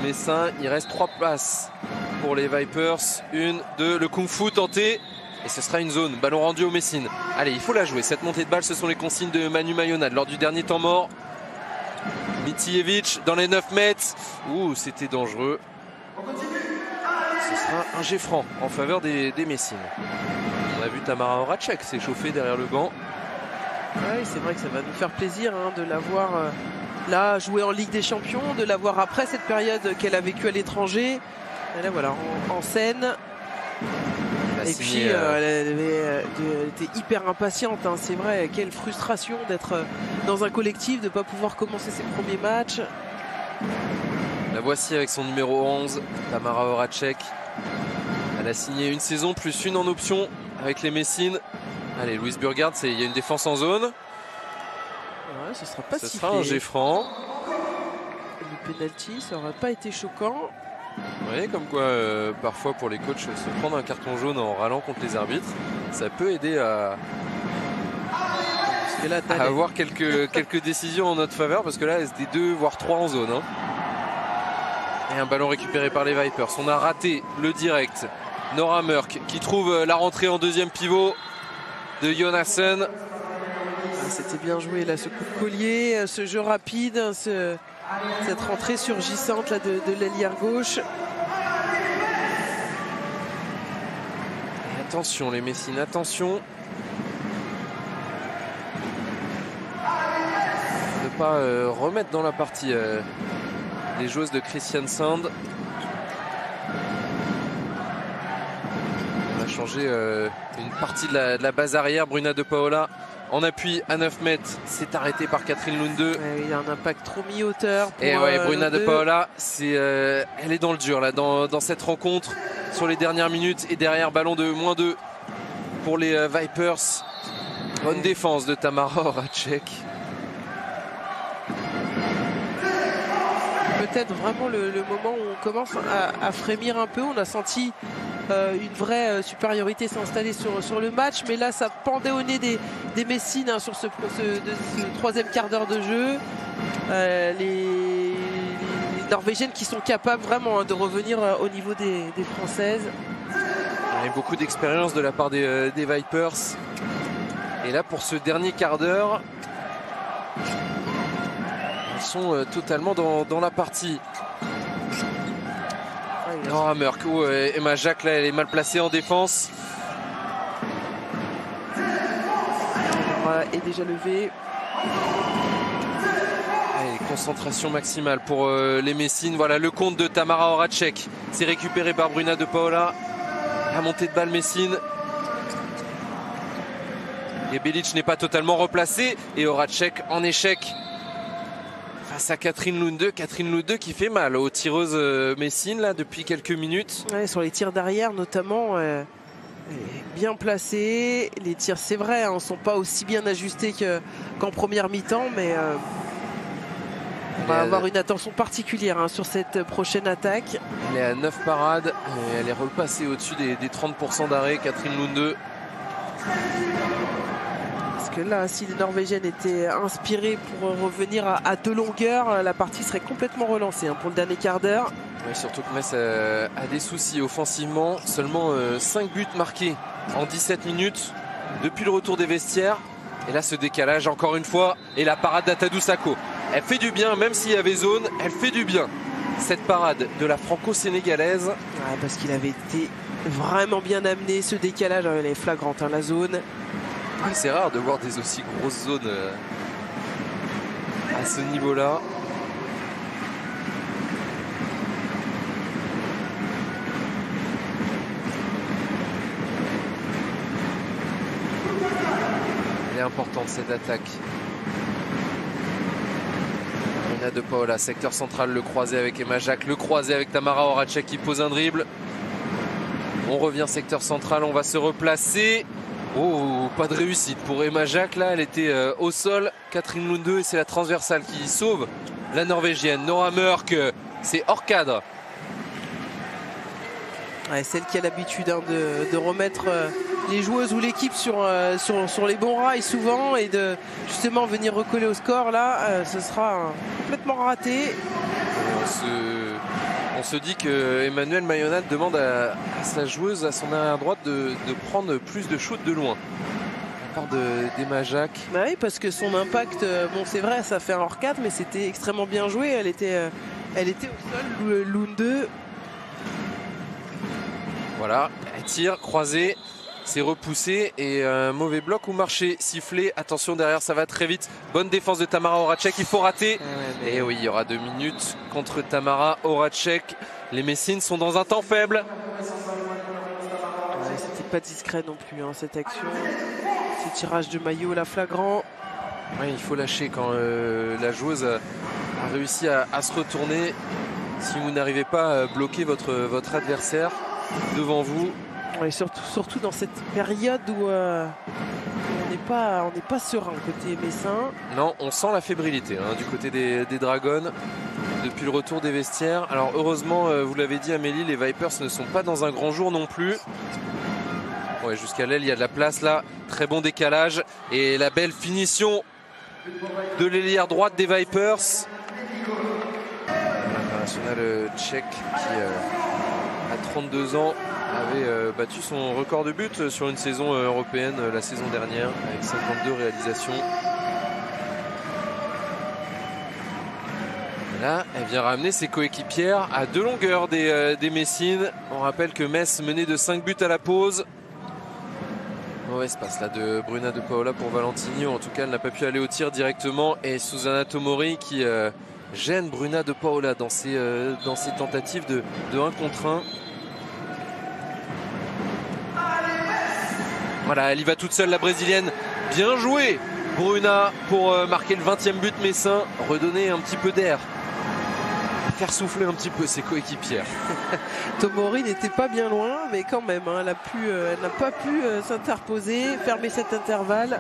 messin. Il reste 3 places pour les Vipers. 1, 2, le Kung Fu tenté. Et ce sera une zone. Ballon rendu aux Messines. Allez, il faut la jouer. Cette montée de balle, ce sont les consignes de Manu Mayonade lors du dernier temps mort. Mitijevic dans les 9 mètres. Ouh, c'était dangereux. Ce sera un jet franc en faveur des Messines. On a vu Tamara Horacek s'échauffer derrière le banc. Oui, c'est vrai que ça va nous faire plaisir de la voir là jouer en Ligue des Champions, de la voir après cette période qu'elle a vécue à l'étranger. Et là voilà, en scène. Et puis elle était hyper impatiente, c'est vrai, quelle frustration d'être dans un collectif, de ne pas pouvoir commencer ses premiers matchs. La voici avec son numéro 11, Tamara Horacek. Elle a signé une saison plus une en option avec les Messines. Allez, Louise Burgard, il y a une défense en zone. Ouais, ce sera pas sifflé. Ce sera un jet franc. Le penalty, ça n'aurait pas été choquant. Vous voyez comme quoi parfois pour les coachs se prendre un carton jaune en râlant contre les arbitres, ça peut aider à avoir quelques décisions en notre faveur, parce que là c'était 2 voire 3 en zone. Et un ballon récupéré par les Vipers. On a raté le direct. Nora Mørk qui trouve la rentrée en deuxième pivot de Jonasson. C'était bien joué là, ce coup de collier, ce jeu rapide, cette rentrée surgissante là, de l'ailière gauche. Et attention les Messines, attention. Ne pas remettre dans la partie les joueuses de Kristiansand. On a changé une partie de la base arrière. Bruna De Paola en appui à 9 mètres, c'est arrêté par Catherine Lunde. Il y a un impact trop mi-hauteur. Et ouais, Bruna De Paola, elle est dans le dur là, dans cette rencontre sur les dernières minutes. Et derrière, ballon de -2 pour les Vipers. Bonne défense de Tamara Horacek. Peut-être vraiment le moment où on commence à frémir un peu. On a senti une vraie supériorité s'installer sur le match, mais là ça pendait au nez des Messines sur ce troisième quart d'heure de jeu. Les Norvégiennes qui sont capables vraiment de revenir au niveau des Françaises. Il y a beaucoup d'expérience de la part des Vipers. Et là pour ce dernier quart d'heure, ils sont totalement dans la partie. Nora Mørk, Emma Jacques là, elle est mal placée en défense. Est déjà levée. Allez, concentration maximale pour les Messines. Voilà le compte de Tamara Horacek. C'est récupéré par Bruna De Paola. La montée de balle Messine. Et Belic n'est pas totalement replacé. Et Horacek en échec face à Catherine Lunde. Catherine Lunde qui fait mal aux tireuses Messines là depuis quelques minutes. Ouais, sur les tirs d'arrière notamment. Bien placés. Les tirs, c'est vrai, ne sont pas aussi bien ajustés qu'en première mi-temps, mais on va avoir une attention particulière sur cette prochaine attaque. Elle est à 9 parades. Et elle est repassée au-dessus des 30% d'arrêt, Catherine Lunde. Parce que là, si les Norvégiennes étaient inspirées pour revenir à 2 longueurs, la partie serait complètement relancée pour le dernier quart d'heure. Oui, surtout que Metz a des soucis offensivement. Seulement 5 buts marqués en 17 minutes depuis le retour des vestiaires. Et là, ce décalage encore une fois. Et la parade d'Atadou Sakho. Elle fait du bien, même s'il y avait zone, elle fait du bien. Cette parade de la franco-sénégalaise. Ouais, parce qu'il avait été vraiment bien amené, ce décalage. Elle est flagrante, la zone. Ouais, c'est rare de voir des aussi grosses zones à ce niveau-là. importante cette attaque. Bruna De Paola, secteur central, le croisé avec Emma Jacques, le croisé avec Tamara Horacek qui pose un dribble. On revient secteur central, on va se replacer. Oh, pas de réussite pour Emma Jacques là, elle était au sol. Catherine Lunde, et c'est la transversale qui sauve la Norvégienne. Nora Mørk, c'est hors cadre. Ouais, celle qui a l'habitude de remettre les joueuses ou l'équipe sur les bons rails souvent et de justement venir recoller au score là, ce sera complètement raté. On se dit que Emmanuelle Mayonnaud demande à sa joueuse, à son arrière droite, de prendre plus de shoots de loin. À part d'Emma Jacques. Bah oui, parce que son impact, bon c'est vrai, ça fait un hors 4, mais c'était extrêmement bien joué. Elle était au sol, Lunde. Voilà, elle tire, croisée, c'est repoussé et un mauvais bloc ou marché sifflé. Attention derrière, ça va très vite. Bonne défense de Tamara Horacek, il faut rater. Et oui, il y aura 2 minutes contre Tamara Horacek. Les Messines sont dans un temps faible. Ouais, c'était pas discret non plus cette action. Ce tirage de maillot là flagrant. Oui, il faut lâcher quand la joueuse a réussi à se retourner. Si vous n'arrivez pas à bloquer votre adversaire devant vous. Ouais, surtout dans cette période où on n'est pas serein côté messin. Non, on sent la fébrilité du côté des Dragons depuis le retour des vestiaires. Alors heureusement, vous l'avez dit Amélie, les Vipers ne sont pas dans un grand jour non plus. Ouais, jusqu'à l'aile, il y a de la place là. Très bon décalage et la belle finition de l'ailière droite des Vipers. L'international tchèque qui à 32 ans avait battu son record de buts sur une saison européenne la saison dernière avec 52 réalisations. Et là, elle vient ramener ses coéquipières à 2 longueurs des Messines. On rappelle que Metz menait de 5 buts à la pause. Mauvaise passe là de Bruna De Paola pour Valentini. En tout cas, elle n'a pas pu aller au tir directement. Et Susanna Tomori qui gêne Bruna De Paola dans ses tentatives de 1 contre 1. Voilà, elle y va toute seule, la brésilienne. Bien joué, Bruna, pour marquer le 20e but messin. Redonner un petit peu d'air. Faire souffler un petit peu ses coéquipières. Tomori n'était pas bien loin, mais quand même, elle n'a pas pu s'interposer, fermer cet intervalle.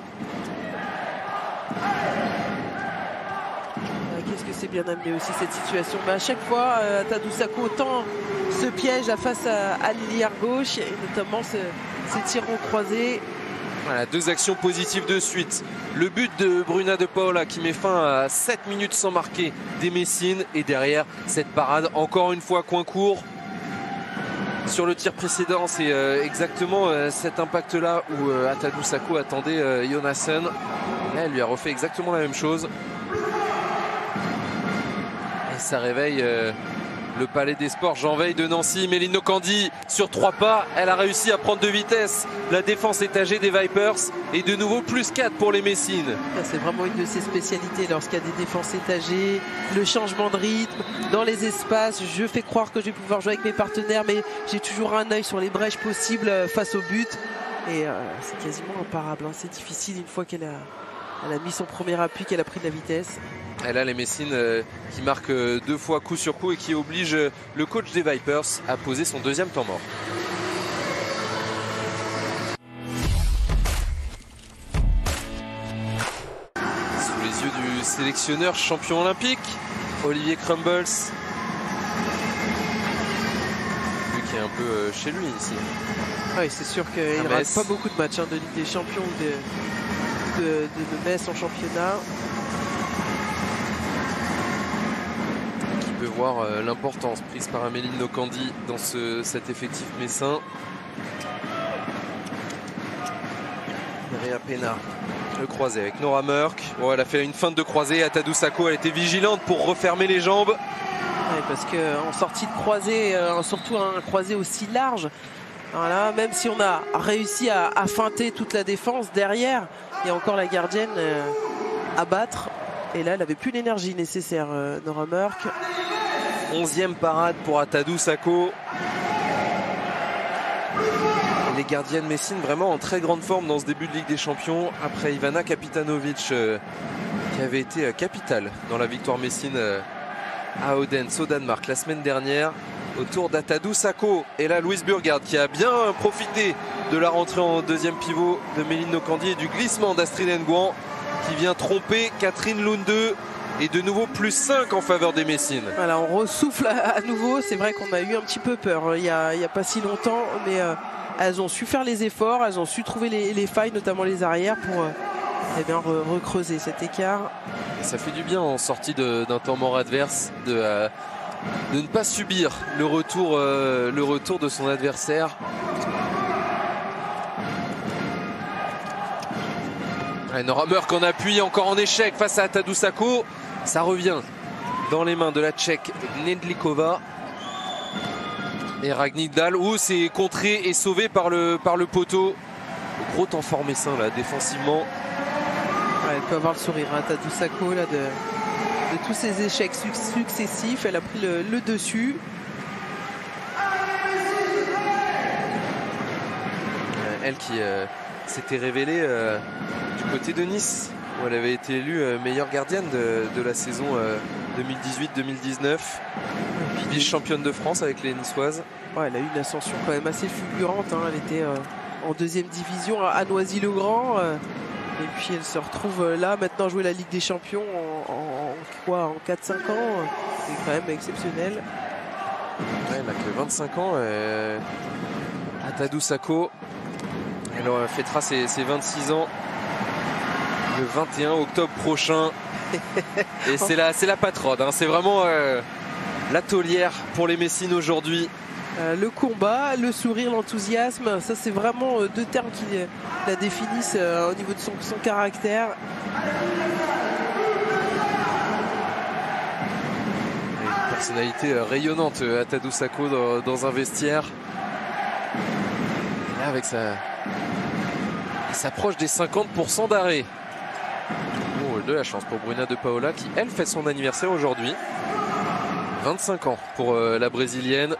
Qu'est-ce que c'est bien amené aussi cette situation. Mais à chaque fois, Tadou Sakho tend ce piège face à l'ailière gauche, et notamment ces tirs croisés. Voilà, 2 actions positives de suite. Le but de Bruna De Paola qui met fin à 7 minutes sans marquer des Messines. Et derrière, cette parade, encore une fois, coin court. Sur le tir précédent, c'est exactement cet impact-là où Tadou Sakho attendait Jonasson. Là, elle lui a refait exactement la même chose. Et ça réveille le Palais des Sports Jean-Veil de Nancy. Méline Nokandi sur 3 pas, elle a réussi à prendre de vitesse la défense étagée des Vipers et de nouveau plus 4 pour les Messines. C'est vraiment une de ses spécialités lorsqu'il y a des défenses étagées, le changement de rythme dans les espaces. Je fais croire que je vais pouvoir jouer avec mes partenaires, mais j'ai toujours un œil sur les brèches possibles face au but et c'est quasiment imparable. C'est difficile une fois qu'elle a mis son premier appui, qu'elle a pris de la vitesse. Et là, les Messines qui marquent 2 fois coup sur coup et qui obligent le coach des Vipers à poser son 2e temps mort. Sous les yeux du sélectionneur champion olympique, Olivier Crumbles. Lui qui est un peu chez lui ici. Oui, c'est sûr qu'il ne rate pas beaucoup de matchs de Ligue des Champions ou de Metz en championnat. Peut voir l'importance prise par Amélie Nokandi dans cet effectif messin. Maria Pena, le croisé avec Nora Mørk. Oh, elle a fait une feinte de croisé. Tadou Sakho, elle était vigilante pour refermer les jambes. Ouais, parce qu'en sortie de croisé, surtout un croisé aussi large, voilà, même si on a réussi à feinter toute la défense, derrière, il y a encore la gardienne à battre. Et là, elle n'avait plus l'énergie nécessaire, Nora Mørk. 11e parade pour Tadou Sakho. les gardiens de Messine vraiment en très grande forme dans ce début de Ligue des Champions, après Ivana Kapitanovic qui avait été capitale dans la victoire Messine à Odense au Danemark la semaine dernière, autour d'Atadou Sakho. Et là Louise Burgard qui a bien profité de la rentrée en deuxième pivot de Méline Nokandi et du glissement d'Astrid Nguyen qui vient tromper Catherine Lunde. Et de nouveau plus 5 en faveur des Messines. Voilà, on ressouffle à nouveau. C'est vrai qu'on a eu un petit peu peur il y a pas si longtemps, mais elles ont su faire les efforts, elles ont su trouver les failles, notamment les arrières, pour eh bien, recreuser cet écart. Et ça fait du bien en sortie d'un temps mort adverse de ne pas subir le retour de son adversaire. Nora Mørk en appui, encore en échec face à Atadou Sakho. Ça revient dans les mains de la Tchèque Nedlikova. Et Ragnhild c'est contré et sauvé par le poteau. Gros temps fort messin là, défensivement. Ouais, elle peut avoir le sourire, hein, Atadou Sakho là, de tous ces échecs successifs. Elle a pris le dessus. Elle qui s'était révélée du côté de Nice, où elle avait été élue meilleure gardienne de la saison 2018-2019. Vice-championne de France avec les Niçoises. Ouais, elle a eu une ascension quand même assez fulgurante, hein. Elle était en deuxième division à Noisy-le-Grand. Et puis elle se retrouve là maintenant jouer la Ligue des Champions en 4-5 ans. C'est quand même exceptionnel. Ouais, elle n'a que 25 ans. Atadou Sakho, elle fêtera ses 26 ans le 21 octobre prochain. Et c'est la patronne, hein. C'est vraiment la taulière pour les Messines aujourd'hui. Le combat, le sourire, l'enthousiasme, ça c'est vraiment deux termes qui la définissent au niveau de son caractère. Une personnalité rayonnante, Atadou Sakho dans un vestiaire. Et là avec il s'approche des 50% d'arrêt. De la chance pour Bruna de Paola qui elle fait son anniversaire aujourd'hui. 25 ans pour la brésilienne.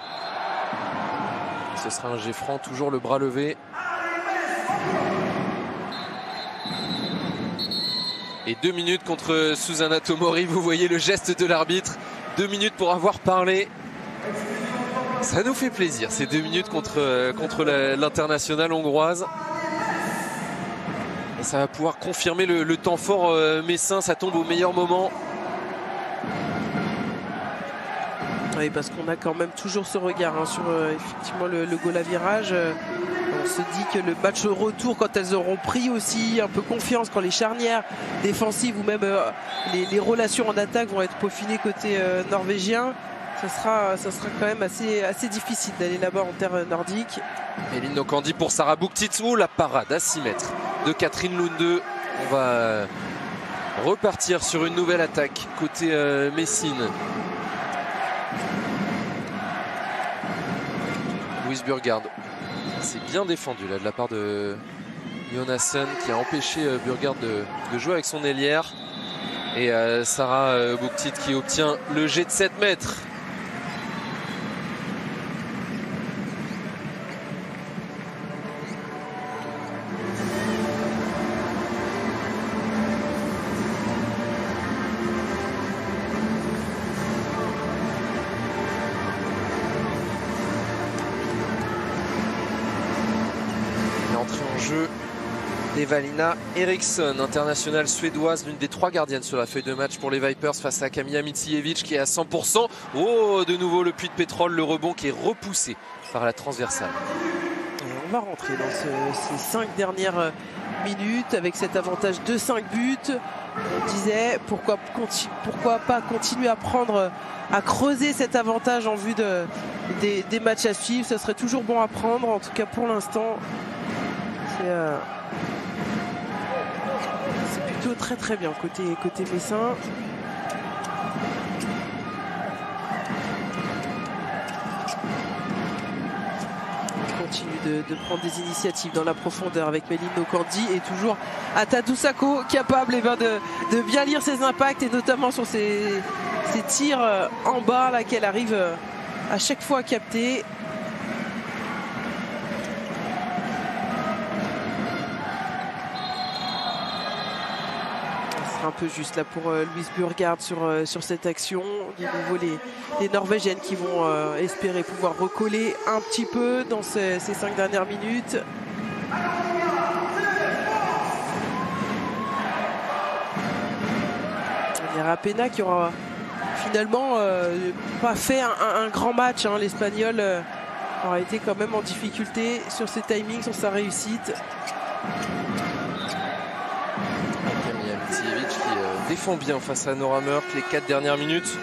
Ce sera un jet franc, toujours le bras levé. Et 2 minutes contre Susanna Tomori. Vous voyez le geste de l'arbitre. 2 minutes pour avoir parlé. Ça nous fait plaisir ces 2 minutes contre l'internationale hongroise. Et ça va pouvoir confirmer le temps fort messin. Ça tombe au meilleur moment. Oui, parce qu'on a quand même toujours ce regard, hein, sur effectivement le goal à virage. On se dit que le match retour, quand elles auront pris aussi un peu confiance, quand les charnières défensives ou même les relations en attaque vont être peaufinées côté norvégien, ça sera quand même assez difficile d'aller là-bas en terre nordique. Méline Nokandi pour Sarah Boukhtitsou, la parade à 6 mètres de Catherine Lunde. On va repartir sur une nouvelle attaque côté Messine. Louise Burgard, c'est bien défendu là de la part de Jonasson qui a empêché Burgard de jouer avec son ailière. Et Sarah Bouktit qui obtient le jet de 7 mètres. Evalina Eriksson, internationale suédoise, l'une des 3 gardiennes sur la feuille de match pour les Vipers face à Kamila Micijevic qui est à 100%. Oh, de nouveau le puits de pétrole, le rebond qui est repoussé par la transversale. On va rentrer dans ces 5 dernières minutes avec cet avantage de 5 buts. On disait pourquoi pas continuer à creuser cet avantage en vue des matchs à suivre. Ce serait toujours bon à prendre, en tout cas pour l'instant. C'est plutôt très bien côté messin. On continue de prendre des initiatives dans la profondeur avec Méline Nokandi et toujours Atadou Sakho capable de bien lire ses impacts et notamment sur ses tirs en bas là qu'elle arrive à chaque fois à capter. un peu juste là pour Louise Burgard sur cette action. De nouveau les Norvégiennes qui vont espérer pouvoir recoller un petit peu dans ces 5 dernières minutes. Pena qui aura finalement pas fait un grand match, hein. L'Espagnol aura été quand même en difficulté sur ses timings, sur sa réussite. Camilla Micijevic qui défend bien face à Nora Mørk les 4 dernières minutes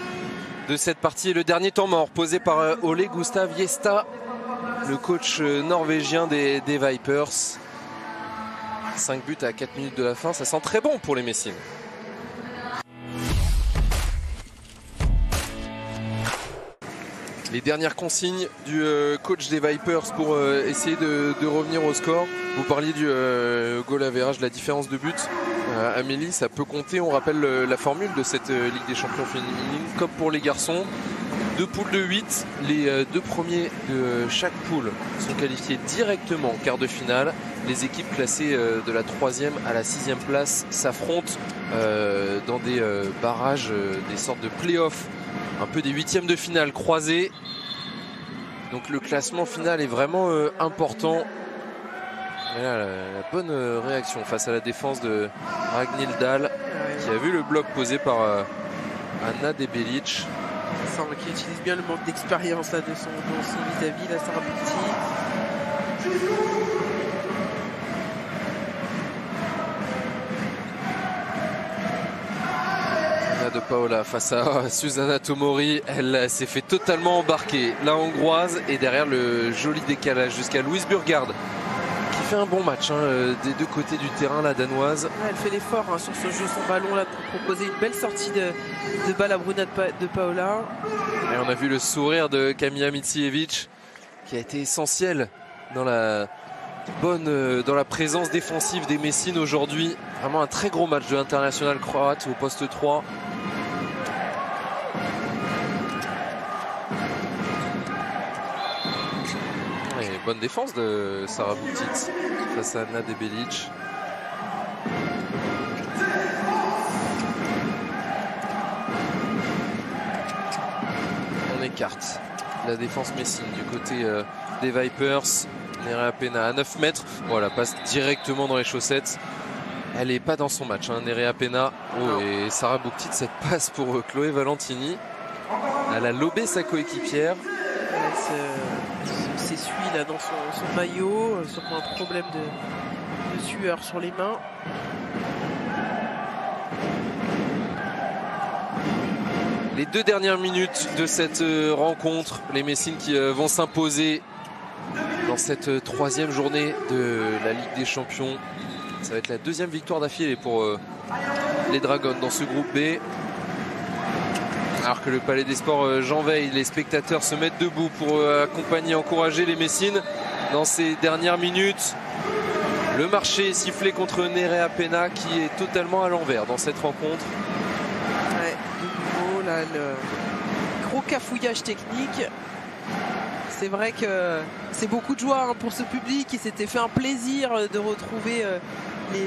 de cette partie. Et le dernier temps mort posé par Ole Gustav Gjestad, le coach norvégien des Vipers. 5 buts à 4 minutes de la fin, ça sent très bon pour les Messines. Les dernières consignes du coach des Vipers pour essayer de revenir au score. Vous parliez du goal average, de la différence de but. Amélie, ça peut compter. On rappelle la formule de cette Ligue des Champions féminine. Comme pour les garçons, 2 poules de 8. Les 2 premiers de chaque poule sont qualifiés directement en quart de finale. Les équipes classées de la 3e à la 6e place s'affrontent dans des barrages, des sortes de play-offs. Un peu des 8e de finale croisés. Donc le classement final est vraiment important. Et là, la bonne réaction face à la défense de Ragnhild Dahl, qui a vu le bloc posé par Anna Debelic. Ça semble qu'il utilise bien le manque d'expérience de son vis-à-vis, là, Sarah Boukti. De Paola face à Susanna Tomori, elle s'est fait totalement embarquer, la hongroise, et derrière le joli décalage jusqu'à Louise Burgard qui fait un bon match des 2 côtés du terrain, la danoise. Elle fait l'effort sur ce jeu, son ballon là, pour proposer une belle sortie de balle à Bruna de Paola. Et on a vu le sourire de Camilla Micijevic qui a été essentiel dans la présence défensive des Messines aujourd'hui. Vraiment un très gros match de l'international croate au poste 3. Et bonne défense de Sarah Boukti face à Anna Debelic. On écarte la défense messine du côté des Vipers. Nerea Pena à 9 mètres. Voilà, passe directement dans les chaussettes. Elle n'est pas dans son match, Nerea Pena. Oh, et Sarah Boukti, cette passe pour Chloé Valentini. Elle a lobé sa coéquipière. Elle s'essuie là dans son maillot. Sûrement un problème de sueur sur les mains. Les 2 dernières minutes de cette rencontre. Les Messines qui vont s'imposer dans cette 3e journée de la Ligue des Champions. Ça va être la 2e victoire d'affilée pour les Dragons dans ce groupe B. Alors que le Palais des Sports Jean-Veil, les spectateurs se mettent debout pour accompagner, encourager les Messines dans ces dernières minutes. Le marché est sifflé contre Nerea Pena qui est totalement à l'envers dans cette rencontre. Ouais, de nouveau là, le gros cafouillage technique. C'est vrai que c'est beaucoup de joie pour ce public qui s'était fait un plaisir de retrouver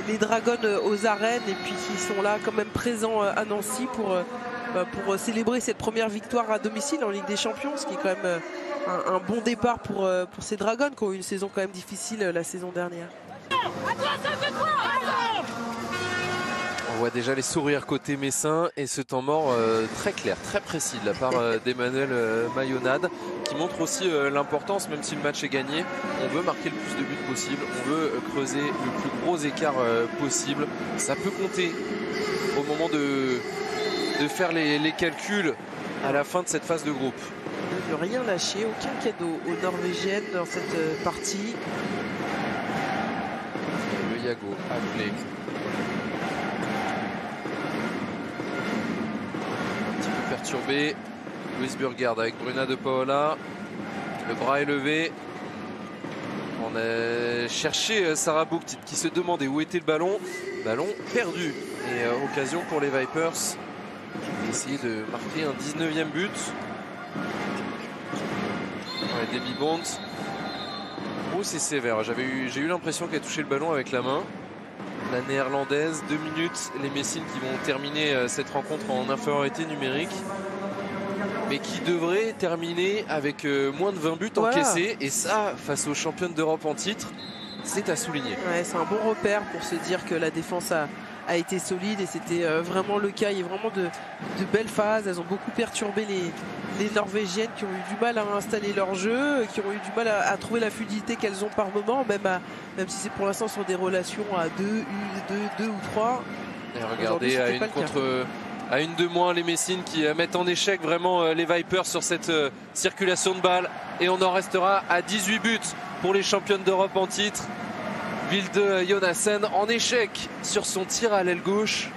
les Dragons aux arènes et puis qui sont là quand même présents à Nancy pour célébrer cette première victoire à domicile en Ligue des Champions, ce qui est quand même un bon départ pour ces Dragons qui ont eu une saison quand même difficile la saison dernière. On voit déjà les sourires côté messin et ce temps mort très clair, très précis de la part d'Emmanuel Mayonade, qui montre aussi l'importance, même si le match est gagné, on veut marquer le plus de buts possible, on veut creuser le plus gros écart possible. Ça peut compter au moment de faire les calculs à la fin de cette phase de groupe. Ne rien lâcher, aucun cadeau aux Norvégiennes dans cette partie. Le Yago appelé. Perturbé, Louise Burgard avec Bruna de Paola, le bras est levé. On a cherché Sarah Boukti qui se demandait où était le ballon perdu et occasion pour les Vipers essayer de marquer un 19e but. Ouais, Debbie Bond, oh c'est sévère, j'ai eu l'impression qu'elle touchait le ballon avec la main. la néerlandaise. 2 minutes, les Messines qui vont terminer cette rencontre en infériorité numérique, mais qui devraient terminer avec moins de 20 buts encaissés. Et ça, face aux championnes d'Europe en titre, c'est à souligner. Ouais, c'est un bon repère pour se dire que la défense a été solide, et c'était vraiment le cas. Il y a vraiment de belles phases. Elles ont beaucoup perturbé les Norvégiennes, qui ont eu du mal à installer leur jeu, qui ont eu du mal à trouver la fluidité qu'elles ont par moment, même si c'est pour l'instant sur des relations à 2 ou 3. Et regardez, à une de moins, les Messines qui mettent en échec vraiment les Vipers sur cette circulation de balles. Et on en restera à 18 buts pour les championnes d'Europe en titre. Vilde Jonassen en échec sur son tir à l'aile gauche.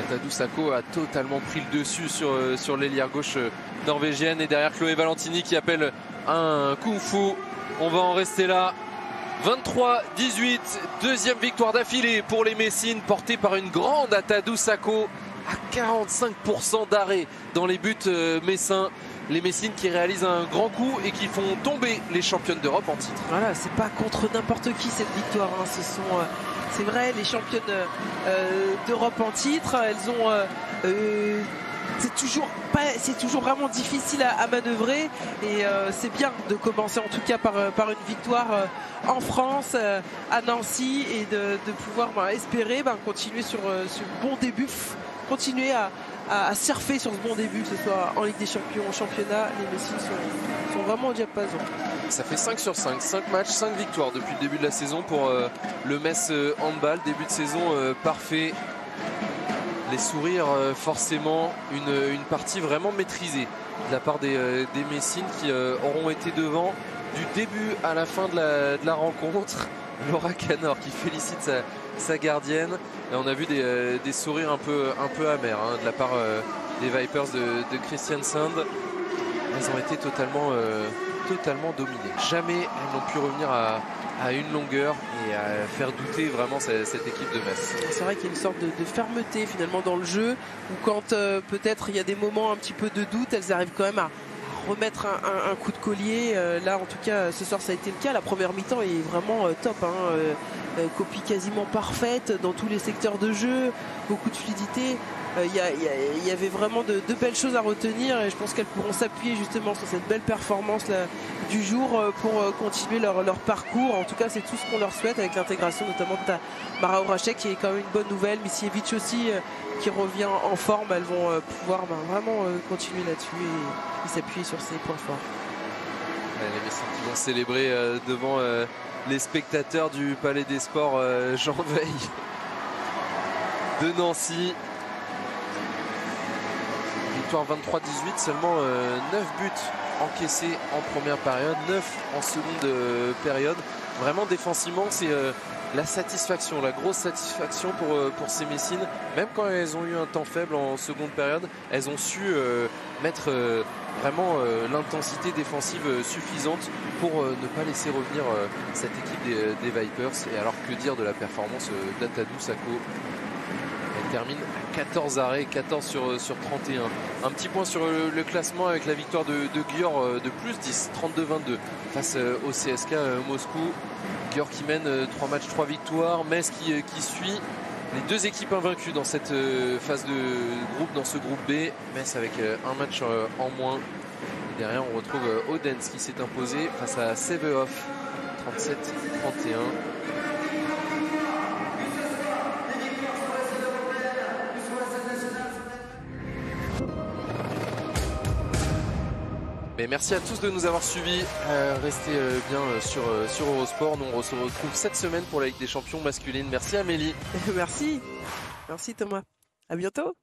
Tadeu Sakho a totalement pris le dessus sur l'ailière gauche norvégienne. Et derrière, Chloé Valentini qui appelle un kung-fu. On va en rester là. 23-18, deuxième victoire d'affilée pour les Messines, portée par une grande Tadeu Sakho à 45% d'arrêt dans les buts messins. Les Messines qui réalisent un grand coup et qui font tomber les championnes d'Europe en titre. Voilà, c'est pas contre n'importe qui cette victoire, hein. C'est vrai, les championnes d'Europe en titre, elles ont c'est toujours vraiment difficile à manœuvrer, et c'est bien de commencer en tout cas par une victoire en France, à Nancy, et de pouvoir espérer continuer sur ce bon début, continuer à surfer sur ce bon début, que ce soit en Ligue des Champions, en championnat. Les Messines sont vraiment au diapason. Ça fait 5 sur 5, 5 matchs, 5 victoires depuis le début de la saison pour le Metz Handball. Début de saison parfait. Les sourires, forcément, une partie vraiment maîtrisée de la part des Messines, qui auront été devant du début à la fin de la rencontre. Laura Canor qui félicite sa gardienne. Et on a vu des sourires un peu amers de la part des Vipers de Kristiansand. Elles ont été totalement dominées. Jamais elles n'ont pu revenir à une longueur et à faire douter vraiment cette équipe de Metz. C'est vrai qu'il y a une sorte de fermeté finalement dans le jeu, où quand peut-être il y a des moments un petit peu de doute, elles arrivent quand même à remettre un coup de collier. Là en tout cas ce soir ça a été le cas. La première mi-temps est vraiment top, copie quasiment parfaite dans tous les secteurs de jeu, beaucoup de fluidité. Il y avait vraiment de belles choses à retenir, et je pense qu'elles pourront s'appuyer justement sur cette belle performance là, du jour, pour continuer leur parcours. En tout cas c'est tout ce qu'on leur souhaite, avec l'intégration notamment de Mara Horacek, qui est quand même une bonne nouvelle. Misiewicz aussi qui revient en forme. Elles vont pouvoir vraiment continuer là-dessus et s'appuyer sur ses points forts. Les Messines qui vont célébrer devant les spectateurs du Palais des Sports Jean Veil de Nancy. Victoire 23-18, seulement 9 buts encaissés en première période, 9 en seconde période. Vraiment défensivement, c'est la satisfaction, la grosse satisfaction pour ces Messines. Même quand elles ont eu un temps faible en seconde période, elles ont su mettre vraiment l'intensité défensive suffisante pour ne pas laisser revenir cette équipe des Vipers. Et alors, que dire de la performance d'Tadeu Sakho? Elle termine à 14 arrêts, 14 sur 31. Un petit point sur le classement, avec la victoire de Győr de plus 10, 32-22 face au CSKA Moscou. Győr qui mène 3 matchs, 3 victoires. Metz qui suit. Les deux équipes invaincues dans cette phase de groupe, dans ce groupe B. Metz avec un match en moins. Et derrière, on retrouve Odense qui s'est imposé face à Sävehof, 37-31. Mais merci à tous de nous avoir suivis. Restez bien sur Eurosport. Nous on se retrouve cette semaine pour la Ligue des Champions masculine. Merci Amélie. Merci Thomas. À bientôt.